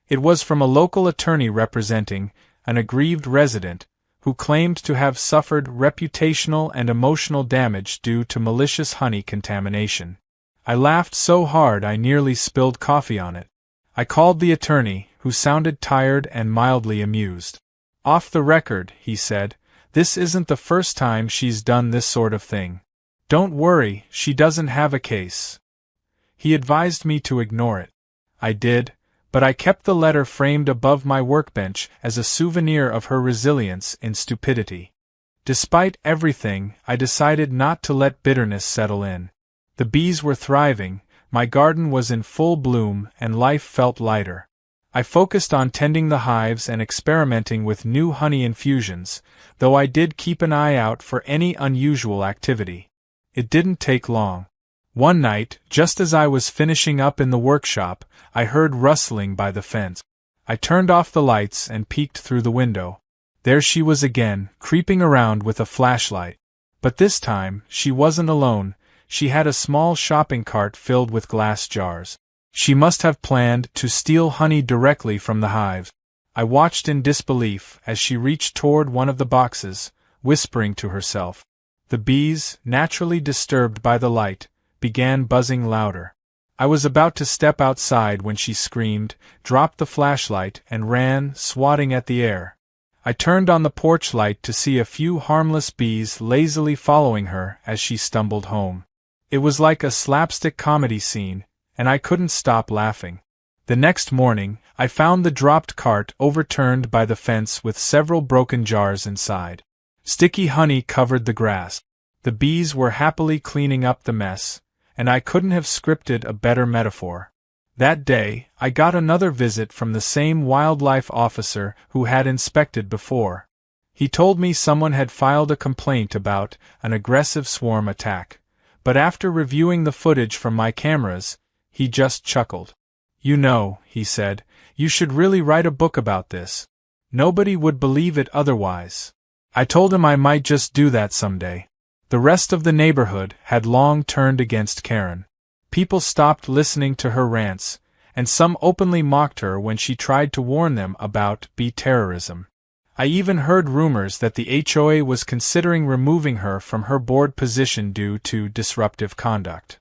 It was from a local attorney representing an aggrieved resident who claimed to have suffered reputational and emotional damage due to malicious honey contamination. I laughed so hard I nearly spilled coffee on it. I called the attorney, who sounded tired and mildly amused. "Off the record," he said, "this isn't the first time she's done this sort of thing. Don't worry, she doesn't have a case." He advised me to ignore it. I did, but I kept the letter framed above my workbench as a souvenir of her resilience in stupidity. Despite everything, I decided not to let bitterness settle in. The bees were thriving, my garden was in full bloom, and life felt lighter. I focused on tending the hives and experimenting with new honey infusions, though I did keep an eye out for any unusual activity. It didn't take long. One night, just as I was finishing up in the workshop, I heard rustling by the fence. I turned off the lights and peeked through the window. There she was again, creeping around with a flashlight. But this time, she wasn't alone. She had a small shopping cart filled with glass jars. She must have planned to steal honey directly from the hives. I watched in disbelief as she reached toward one of the boxes, whispering to herself. The bees, naturally disturbed by the light, began buzzing louder. I was about to step outside when she screamed, dropped the flashlight, and ran, swatting at the air. I turned on the porch light to see a few harmless bees lazily following her as she stumbled home. It was like a slapstick comedy scene, and I couldn't stop laughing. The next morning, I found the dropped cart overturned by the fence with several broken jars inside. Sticky honey covered the grass. The bees were happily cleaning up the mess, and I couldn't have scripted a better metaphor. That day, I got another visit from the same wildlife officer who had inspected before. He told me someone had filed a complaint about an aggressive swarm attack, but after reviewing the footage from my cameras, he just chuckled. "You know," he said, "you should really write a book about this. Nobody would believe it otherwise." I told him I might just do that someday. The rest of the neighborhood had long turned against Karen. People stopped listening to her rants, and some openly mocked her when she tried to warn them about bee terrorism. I even heard rumors that the HOA was considering removing her from her board position due to disruptive conduct.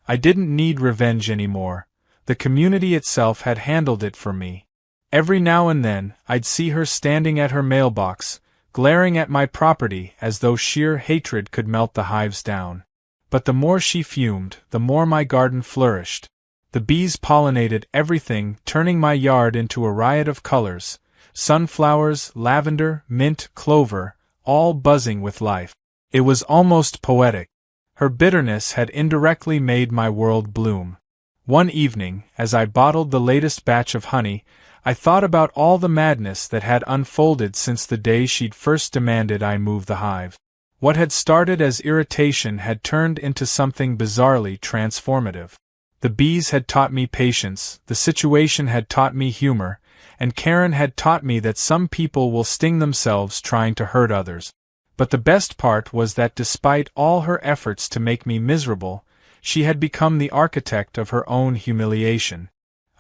I didn't need revenge anymore. The community itself had handled it for me. Every now and then, I'd see her standing at her mailbox, glaring at my property as though sheer hatred could melt the hives down. But the more she fumed, the more my garden flourished. The bees pollinated everything, turning my yard into a riot of colors: sunflowers, lavender, mint, clover, all buzzing with life. It was almost poetic. Her bitterness had indirectly made my world bloom. One evening, as I bottled the latest batch of honey, I thought about all the madness that had unfolded since the day she'd first demanded I move the hive. What had started as irritation had turned into something bizarrely transformative. The bees had taught me patience, the situation had taught me humor, and Karen had taught me that some people will sting themselves trying to hurt others. But the best part was that despite all her efforts to make me miserable, she had become the architect of her own humiliation.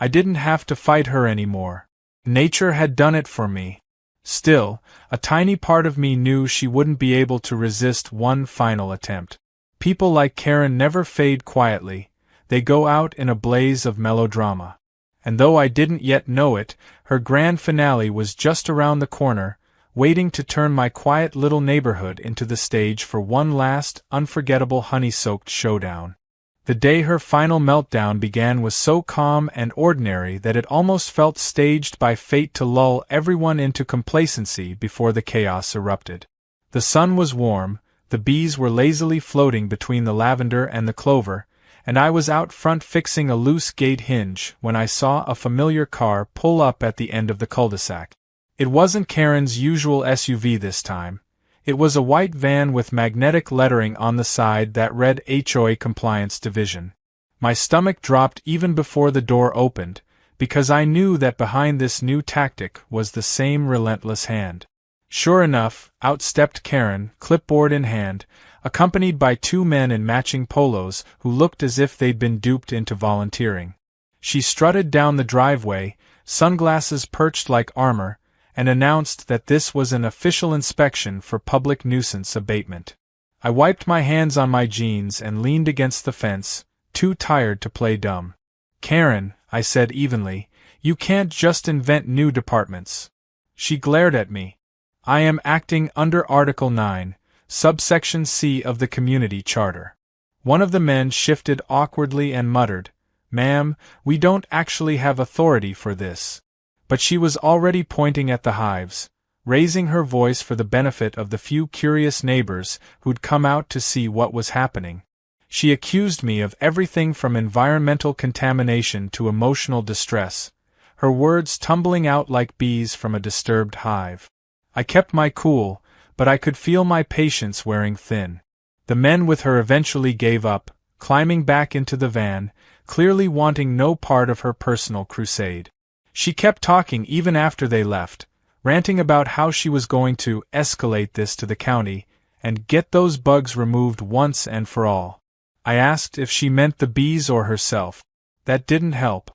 I didn't have to fight her anymore. Nature had done it for me. Still, a tiny part of me knew she wouldn't be able to resist one final attempt. People like Karen never fade quietly, they go out in a blaze of melodrama. And though I didn't yet know it, her grand finale was just around the corner, waiting to turn my quiet little neighborhood into the stage for one last, unforgettable honey-soaked showdown. The day her final meltdown began was so calm and ordinary that it almost felt staged by fate to lull everyone into complacency before the chaos erupted. The sun was warm, the bees were lazily floating between the lavender and the clover, and I was out front fixing a loose gate hinge when I saw a familiar car pull up at the end of the cul-de-sac. It wasn't Karen's usual SUV this time. It was a white van with magnetic lettering on the side that read HOA Compliance Division. My stomach dropped even before the door opened, because I knew that behind this new tactic was the same relentless hand. Sure enough, out stepped Karen, clipboard in hand, accompanied by two men in matching polos who looked as if they'd been duped into volunteering. She strutted down the driveway, sunglasses perched like armor, and announced that this was an official inspection for public nuisance abatement. I wiped my hands on my jeans and leaned against the fence, too tired to play dumb. "Karen," I said evenly, "you can't just invent new departments." She glared at me. "I am acting under Article 9, subsection C of the Community Charter." One of the men shifted awkwardly and muttered, "Ma'am, we don't actually have authority for this." But she was already pointing at the hives, raising her voice for the benefit of the few curious neighbors who'd come out to see what was happening. She accused me of everything from environmental contamination to emotional distress, her words tumbling out like bees from a disturbed hive. I kept my cool, but I could feel my patience wearing thin. The men with her eventually gave up, climbing back into the van, clearly wanting no part of her personal crusade. She kept talking even after they left, ranting about how she was going to escalate this to the county and get those bugs removed once and for all. I asked if she meant the bees or herself. That didn't help.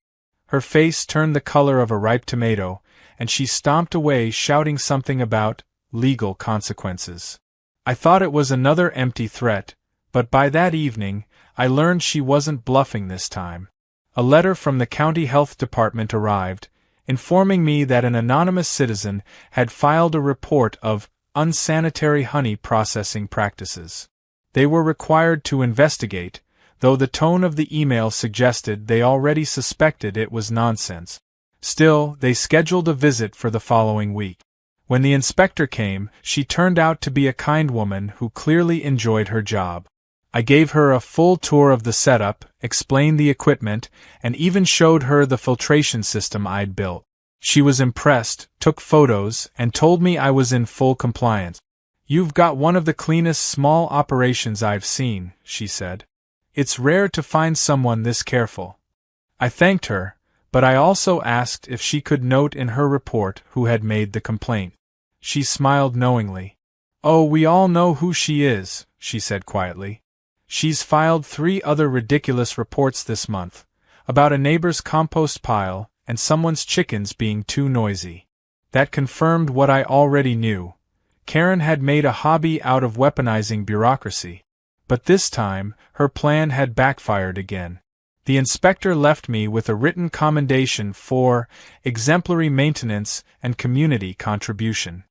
Her face turned the color of a ripe tomato, and she stomped away shouting something about legal consequences. I thought it was another empty threat, but by that evening, I learned she wasn't bluffing this time. A letter from the county health department arrived, informing me that an anonymous citizen had filed a report of unsanitary honey processing practices. They were required to investigate, though the tone of the email suggested they already suspected it was nonsense. Still, they scheduled a visit for the following week. When the inspector came, she turned out to be a kind woman who clearly enjoyed her job. I gave her a full tour of the setup, explained the equipment, and even showed her the filtration system I'd built. She was impressed, took photos, and told me I was in full compliance. "You've got one of the cleanest small operations I've seen," she said. "It's rare to find someone this careful." I thanked her, but I also asked if she could note in her report who had made the complaint. She smiled knowingly. "Oh, we all know who she is," she said quietly. "She's filed 3 other ridiculous reports this month, about a neighbor's compost pile and someone's chickens being too noisy." That confirmed what I already knew. Karen had made a hobby out of weaponizing bureaucracy. But this time, her plan had backfired again. The inspector left me with a written commendation for exemplary maintenance and community contribution.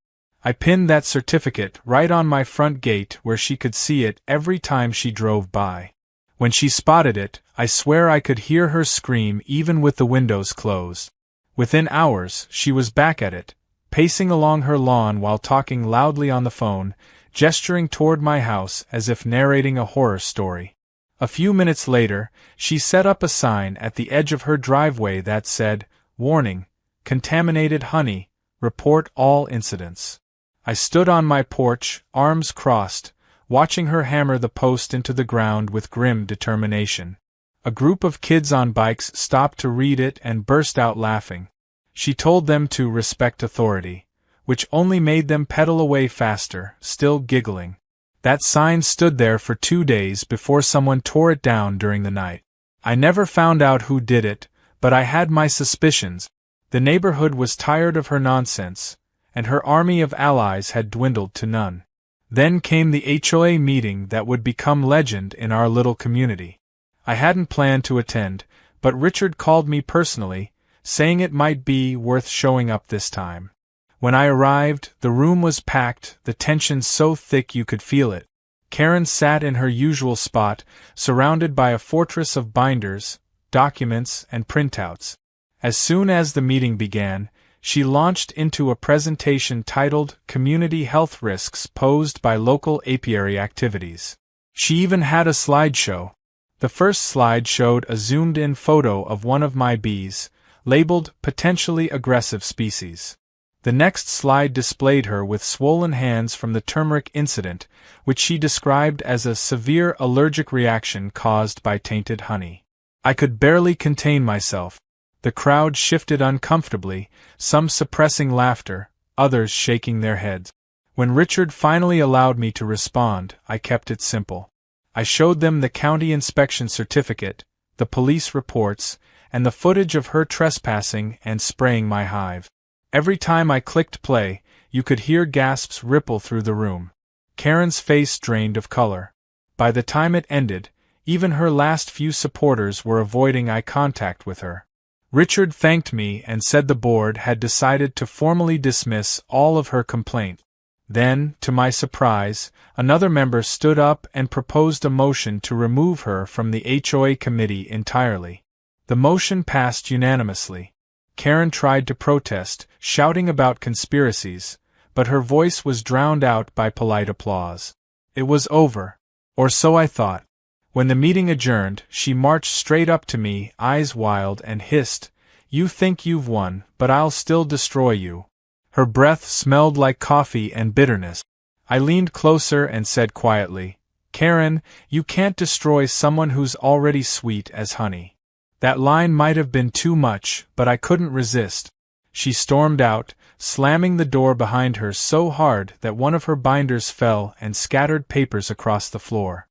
I pinned that certificate right on my front gate where she could see it every time she drove by. When she spotted it, I swear I could hear her scream even with the windows closed. Within hours, she was back at it, pacing along her lawn while talking loudly on the phone, gesturing toward my house as if narrating a horror story. A few minutes later, she set up a sign at the edge of her driveway that said, "Warning, contaminated honey, report all incidents." I stood on my porch, arms crossed, watching her hammer the post into the ground with grim determination. A group of kids on bikes stopped to read it and burst out laughing. She told them to respect authority, which only made them pedal away faster, still giggling. That sign stood there for 2 days before someone tore it down during the night. I never found out who did it, but I had my suspicions. The neighborhood was tired of her nonsense, and her army of allies had dwindled to none. Then came the HOA meeting that would become legend in our little community. I hadn't planned to attend, but Richard called me personally, saying it might be worth showing up this time. When I arrived, the room was packed, the tension so thick you could feel it. Karen sat in her usual spot, surrounded by a fortress of binders, documents, and printouts. As soon as the meeting began, she launched into a presentation titled Community Health Risks Posed by Local Apiary Activities. She even had a slideshow. The first slide showed a zoomed-in photo of one of my bees, labeled Potentially Aggressive Species. The next slide displayed her with swollen hands from the turmeric incident, which she described as a severe allergic reaction caused by tainted honey. I could barely contain myself. The crowd shifted uncomfortably, some suppressing laughter, others shaking their heads. When Richard finally allowed me to respond, I kept it simple. I showed them the county inspection certificate, the police reports, and the footage of her trespassing and spraying my hive. Every time I clicked play, you could hear gasps ripple through the room. Karen's face drained of color. By the time it ended, even her last few supporters were avoiding eye contact with her. Richard thanked me and said the board had decided to formally dismiss all of her complaints. Then, to my surprise, another member stood up and proposed a motion to remove her from the HOA committee entirely. The motion passed unanimously. Karen tried to protest, shouting about conspiracies, but her voice was drowned out by polite applause. It was over. Or so I thought. When the meeting adjourned, she marched straight up to me, eyes wild, and hissed, "You think you've won, but I'll still destroy you." Her breath smelled like coffee and bitterness. I leaned closer and said quietly, "Karen, you can't destroy someone who's already sweet as honey." That line might have been too much, but I couldn't resist. She stormed out, slamming the door behind her so hard that one of her binders fell and scattered papers across the floor.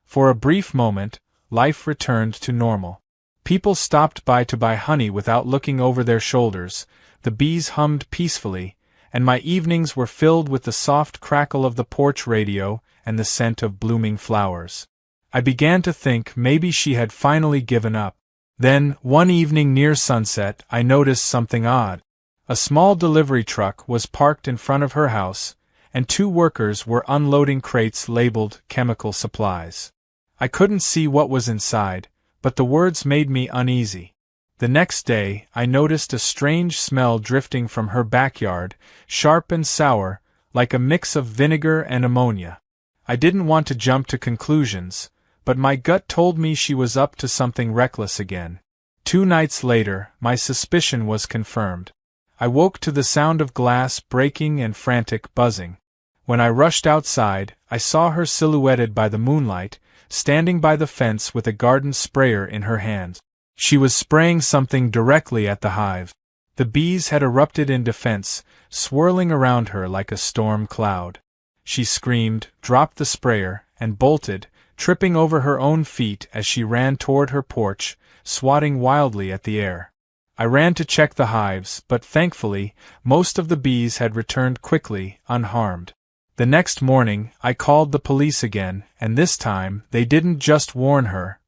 For a brief moment, life returned to normal. People stopped by to buy honey without looking over their shoulders, the bees hummed peacefully, and my evenings were filled with the soft crackle of the porch radio and the scent of blooming flowers. I began to think maybe she had finally given up. Then, one evening near sunset, I noticed something odd. A small delivery truck was parked in front of her house, and 2 workers were unloading crates labeled chemical supplies. I couldn't see what was inside, but the words made me uneasy. The next day, I noticed a strange smell drifting from her backyard, sharp and sour, like a mix of vinegar and ammonia. I didn't want to jump to conclusions, but my gut told me she was up to something reckless again. 2 nights later, my suspicion was confirmed. I woke to the sound of glass breaking and frantic buzzing. When I rushed outside, I saw her silhouetted by the moonlight, standing by the fence with a garden sprayer in her hand. She was spraying something directly at the hive. The bees had erupted in defense, swirling around her like a storm cloud. She screamed, dropped the sprayer, and bolted, tripping over her own feet as she ran toward her porch, swatting wildly at the air. I ran to check the hives, but thankfully, most of the bees had returned quickly, unharmed. The next morning, I called the police again, and this time, they didn't just warn her.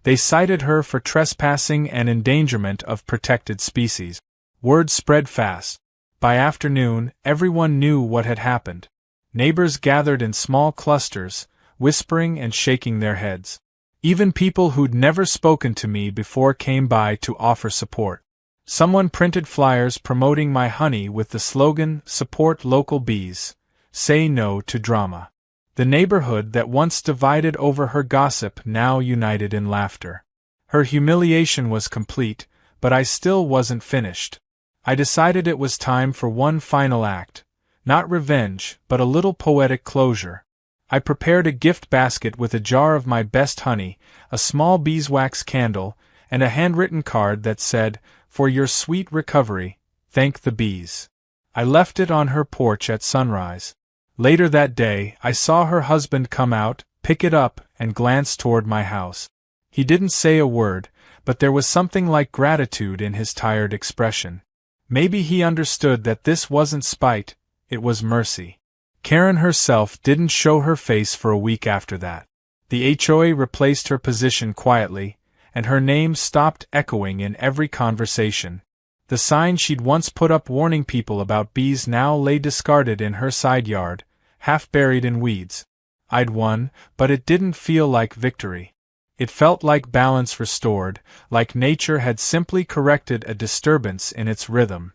They cited her for trespassing and endangerment of protected species. Word spread fast. By afternoon, everyone knew what had happened. Neighbors gathered in small clusters, whispering and shaking their heads. Even people who'd never spoken to me before came by to offer support. Someone printed flyers promoting my honey with the slogan, "Support local bees. Say no to drama." The neighborhood that once divided over her gossip now united in laughter. Her humiliation was complete, but I still wasn't finished. I decided it was time for one final act. Not revenge, but a little poetic closure. I prepared a gift basket with a jar of my best honey, a small beeswax candle, and a handwritten card that said, "For your sweet recovery, thank the bees." I left it on her porch at sunrise. Later that day, I saw her husband come out, pick it up, and glance toward my house. He didn't say a word, but there was something like gratitude in his tired expression. Maybe he understood that this wasn't spite, it was mercy. Karen herself didn't show her face for a week after that. The HOA replaced her position quietly, and her name stopped echoing in every conversation. The sign she'd once put up warning people about bees now lay discarded in her side yard, half buried in weeds. I'd won, but it didn't feel like victory. It felt like balance restored, like nature had simply corrected a disturbance in its rhythm.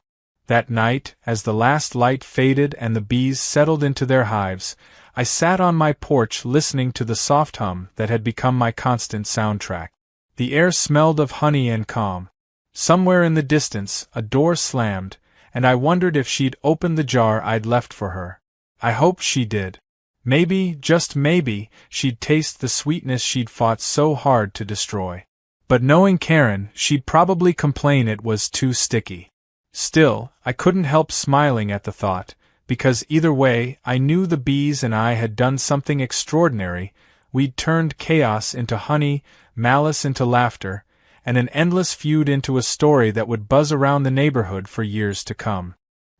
That night, as the last light faded and the bees settled into their hives, I sat on my porch listening to the soft hum that had become my constant soundtrack. The air smelled of honey and calm. Somewhere in the distance, a door slammed, and I wondered if she'd opened the jar I'd left for her. I hoped she did. Maybe, just maybe, she'd taste the sweetness she'd fought so hard to destroy. But knowing Karen, she'd probably complain it was too sticky. Still, I couldn't help smiling at the thought, because either way, I knew the bees and I had done something extraordinary. We'd turned chaos into honey, malice into laughter, and an endless feud into a story that would buzz around the neighborhood for years to come.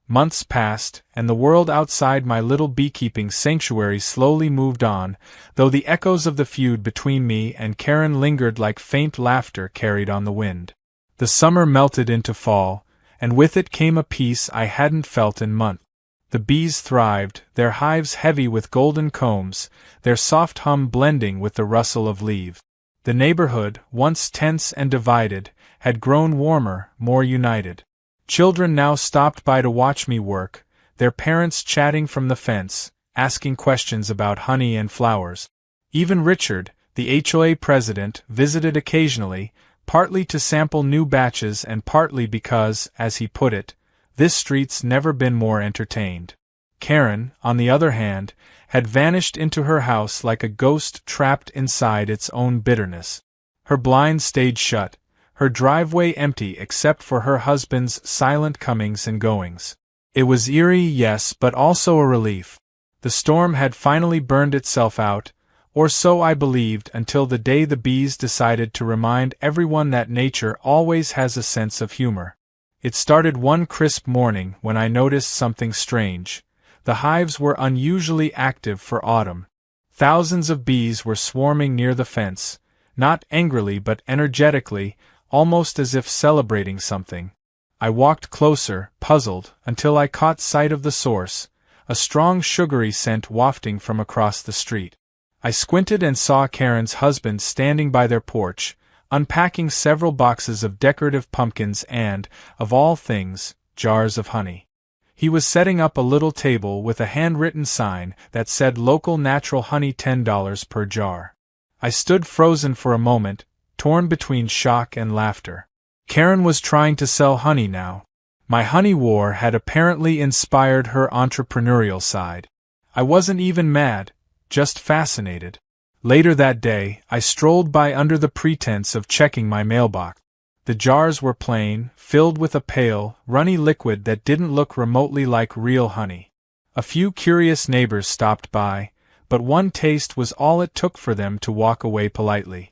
Months passed, and the world outside my little beekeeping sanctuary slowly moved on, though the echoes of the feud between me and Karen lingered like faint laughter carried on the wind. The summer melted into fall, and with it came a peace I hadn't felt in months. The bees thrived, their hives heavy with golden combs, their soft hum blending with the rustle of leaves. The neighborhood, once tense and divided, had grown warmer, more united. Children now stopped by to watch me work, their parents chatting from the fence, asking questions about honey and flowers. Even Richard, the HOA president, visited occasionally, partly to sample new batches and partly because, as he put it, this street's never been more entertained. Karen, on the other hand, had vanished into her house like a ghost trapped inside its own bitterness. Her blinds stayed shut, her driveway empty except for her husband's silent comings and goings. It was eerie, yes, but also a relief. The storm had finally burned itself out, or so I believed, until the day the bees decided to remind everyone that nature always has a sense of humor. It started one crisp morning when I noticed something strange. The hives were unusually active for autumn. Thousands of bees were swarming near the fence, not angrily but energetically, almost as if celebrating something. I walked closer, puzzled, until I caught sight of the source, a strong sugary scent wafting from across the street. I squinted and saw Karen's husband standing by their porch, unpacking several boxes of decorative pumpkins and, of all things, jars of honey. He was setting up a little table with a handwritten sign that said local natural honey $10 per jar. I stood frozen for a moment, torn between shock and laughter. Karen was trying to sell honey now. My honey war had apparently inspired her entrepreneurial side. I wasn't even mad, just fascinated. Later that day, I strolled by under the pretense of checking my mailbox. The jars were plain, filled with a pale, runny liquid that didn't look remotely like real honey. A few curious neighbors stopped by, but one taste was all it took for them to walk away politely.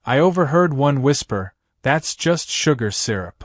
I overheard one whisper, "That's just sugar syrup."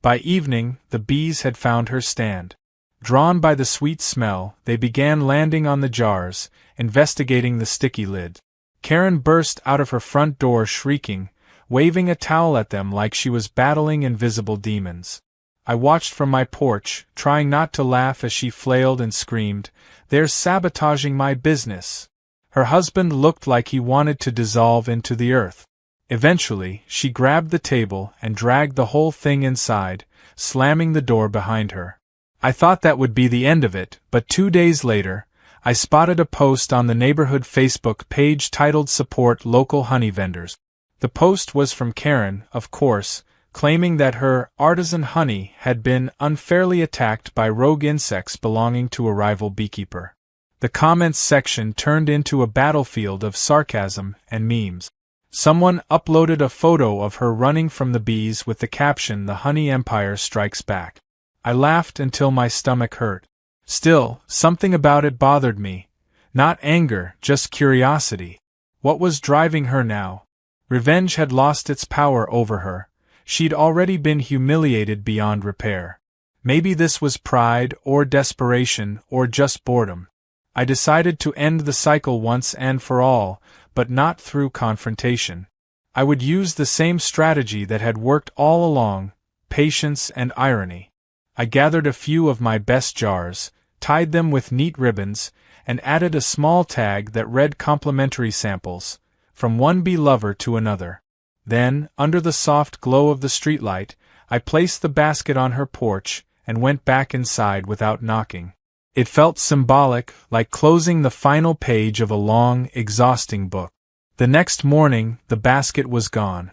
By evening, the bees had found her stand. Drawn by the sweet smell, they began landing on the jars, investigating the sticky lid. Karen burst out of her front door shrieking, waving a towel at them like she was battling invisible demons. I watched from my porch, trying not to laugh as she flailed and screamed, "They're sabotaging my business." Her husband looked like he wanted to dissolve into the earth. Eventually, she grabbed the table and dragged the whole thing inside, slamming the door behind her. I thought that would be the end of it, but 2 days later, I spotted a post on the neighborhood Facebook page titled "Support Local Honey Vendors." The post was from Karen, of course, claiming that her artisan honey had been unfairly attacked by rogue insects belonging to a rival beekeeper. The comments section turned into a battlefield of sarcasm and memes. Someone uploaded a photo of her running from the bees with the caption, "The Honey Empire Strikes Back." I laughed until my stomach hurt. Still, something about it bothered me. Not anger, just curiosity. What was driving her now? Revenge had lost its power over her. She'd already been humiliated beyond repair. Maybe this was pride, or desperation, or just boredom. I decided to end the cycle once and for all, but not through confrontation. I would use the same strategy that had worked all along, patience and irony. I gathered a few of my best jars, tied them with neat ribbons, and added a small tag that read "Complimentary samples, from one bee lover to another." Then, under the soft glow of the streetlight, I placed the basket on her porch and went back inside without knocking. It felt symbolic, like closing the final page of a long, exhausting book. The next morning, the basket was gone.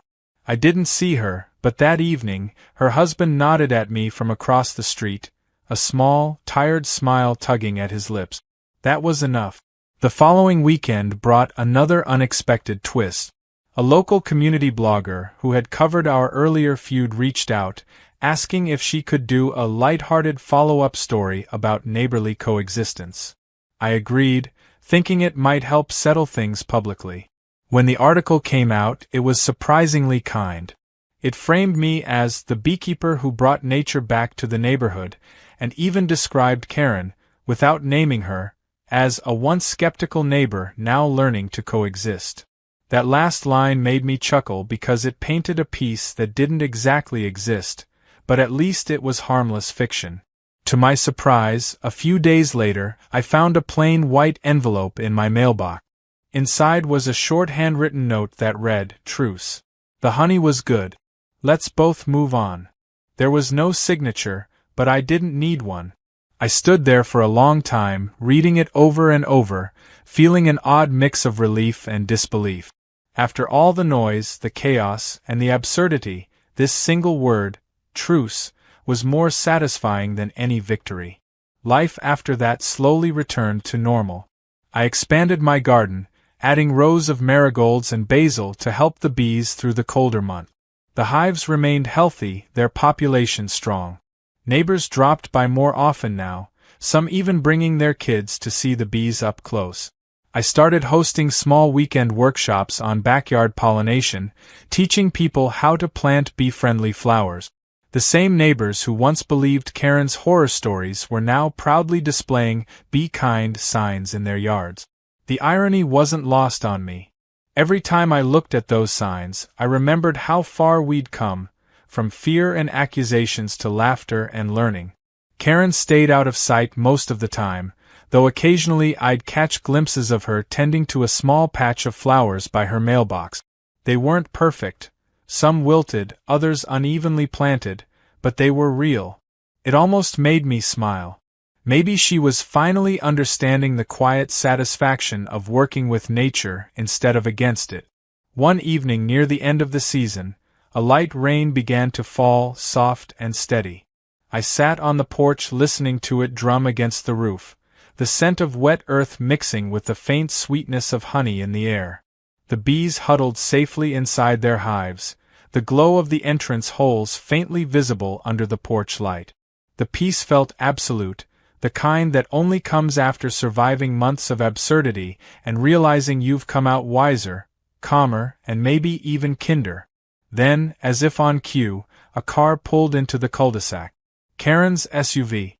I didn't see her, but that evening, her husband nodded at me from across the street, a small, tired smile tugging at his lips. That was enough. The following weekend brought another unexpected twist. A local community blogger who had covered our earlier feud reached out, asking if she could do a light-hearted follow-up story about neighborly coexistence. I agreed, thinking it might help settle things publicly. When the article came out, it was surprisingly kind. It framed me as the beekeeper who brought nature back to the neighborhood, and even described Karen, without naming her, as a once skeptical neighbor now learning to coexist. That last line made me chuckle because it painted a piece that didn't exactly exist, but at least it was harmless fiction. To my surprise, a few days later, I found a plain white envelope in my mailbox. Inside was a short handwritten note that read, "Truce. The honey was good. Let's both move on." There was no signature, but I didn't need one. I stood there for a long time, reading it over and over, feeling an odd mix of relief and disbelief. After all the noise, the chaos, and the absurdity, this single word, truce, was more satisfying than any victory. Life after that slowly returned to normal. I expanded my garden, adding rows of marigolds and basil to help the bees through the colder months. The hives remained healthy, their population strong. Neighbors dropped by more often now, some even bringing their kids to see the bees up close. I started hosting small weekend workshops on backyard pollination, teaching people how to plant bee-friendly flowers. The same neighbors who once believed Karen's horror stories were now proudly displaying be-kind signs in their yards. The irony wasn't lost on me. Every time I looked at those signs, I remembered how far we'd come, from fear and accusations to laughter and learning. Karen stayed out of sight most of the time, though occasionally I'd catch glimpses of her tending to a small patch of flowers by her mailbox. They weren't perfect, some wilted, others unevenly planted, but they were real. It almost made me smile. Maybe she was finally understanding the quiet satisfaction of working with nature instead of against it. One evening near the end of the season, a light rain began to fall, soft and steady. I sat on the porch listening to it drum against the roof, the scent of wet earth mixing with the faint sweetness of honey in the air. The bees huddled safely inside their hives, the glow of the entrance holes faintly visible under the porch light. The peace felt absolute, the kind that only comes after surviving months of absurdity and realizing you've come out wiser, calmer, and maybe even kinder. Then, as if on cue, a car pulled into the cul-de-sac. Karen's SUV.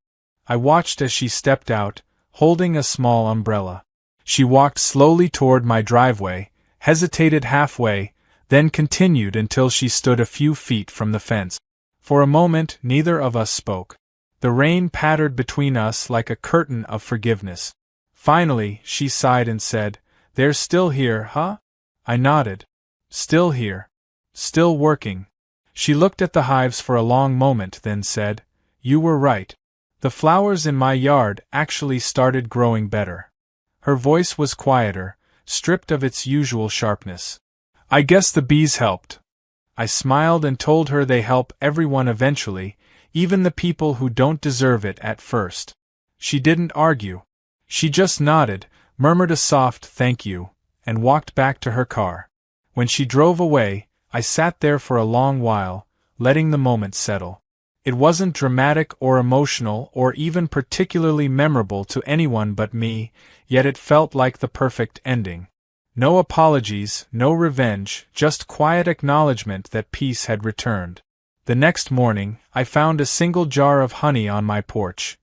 I watched as she stepped out, holding a small umbrella. She walked slowly toward my driveway, hesitated halfway, then continued until she stood a few feet from the fence. For a moment, neither of us spoke. The rain pattered between us like a curtain of forgiveness. Finally, she sighed and said, "They're still here, huh?" I nodded. "Still here. Still working." She looked at the hives for a long moment, then said, "You were right. The flowers in my yard actually started growing better." Her voice was quieter, stripped of its usual sharpness. "I guess the bees helped." I smiled and told her they help everyone eventually, even the people who don't deserve it at first. She didn't argue. She just nodded, murmured a soft "thank you," and walked back to her car. When she drove away, I sat there for a long while, letting the moment settle. It wasn't dramatic or emotional or even particularly memorable to anyone but me, yet it felt like the perfect ending. No apologies, no revenge, just quiet acknowledgement that peace had returned. The next morning, I found a single jar of honey on my porch.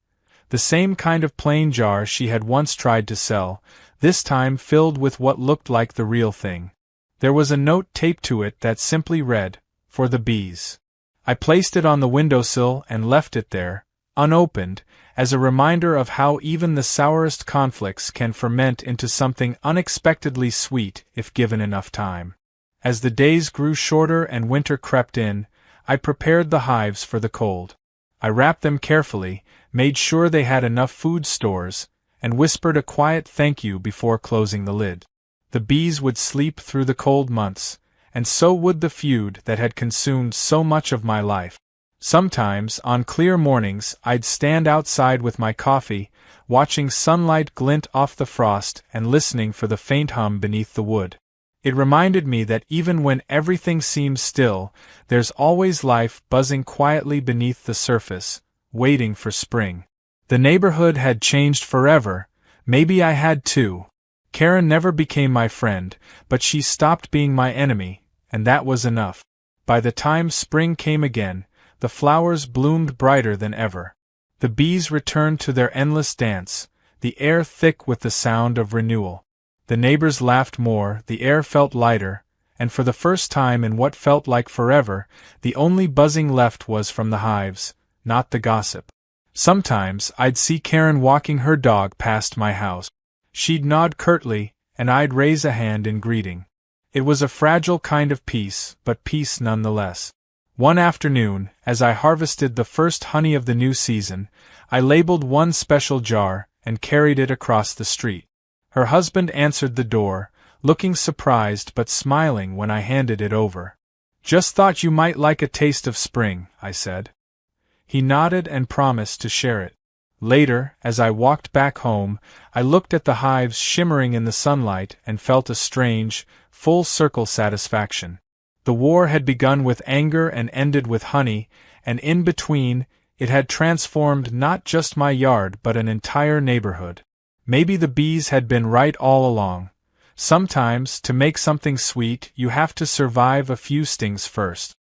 The same kind of plain jar she had once tried to sell, this time filled with what looked like the real thing. There was a note taped to it that simply read, "For the bees." I placed it on the windowsill and left it there, unopened, as a reminder of how even the sourest conflicts can ferment into something unexpectedly sweet if given enough time. As the days grew shorter and winter crept in, I prepared the hives for the cold. I wrapped them carefully, made sure they had enough food stores, and whispered a quiet thank you before closing the lid. The bees would sleep through the cold months, and so would the feud that had consumed so much of my life. Sometimes, on clear mornings, I'd stand outside with my coffee, watching sunlight glint off the frost and listening for the faint hum beneath the wood. It reminded me that even when everything seems still, there's always life buzzing quietly beneath the surface, waiting for spring. The neighborhood had changed forever, maybe I had too. Karen never became my friend, but she stopped being my enemy, and that was enough. By the time spring came again, the flowers bloomed brighter than ever. The bees returned to their endless dance, the air thick with the sound of renewal. The neighbors laughed more, the air felt lighter, and for the first time in what felt like forever, the only buzzing left was from the hives, not the gossip. Sometimes I'd see Karen walking her dog past my house. She'd nod curtly, and I'd raise a hand in greeting. It was a fragile kind of peace, but peace nonetheless. One afternoon, as I harvested the first honey of the new season, I labeled one special jar and carried it across the street. Her husband answered the door, looking surprised but smiling when I handed it over. "Just thought you might like a taste of spring," I said. He nodded and promised to share it. Later, as I walked back home, I looked at the hives shimmering in the sunlight and felt a strange, full-circle satisfaction. The war had begun with anger and ended with honey, and in between, it had transformed not just my yard but an entire neighborhood. Maybe the bees had been right all along. Sometimes, to make something sweet, you have to survive a few stings first.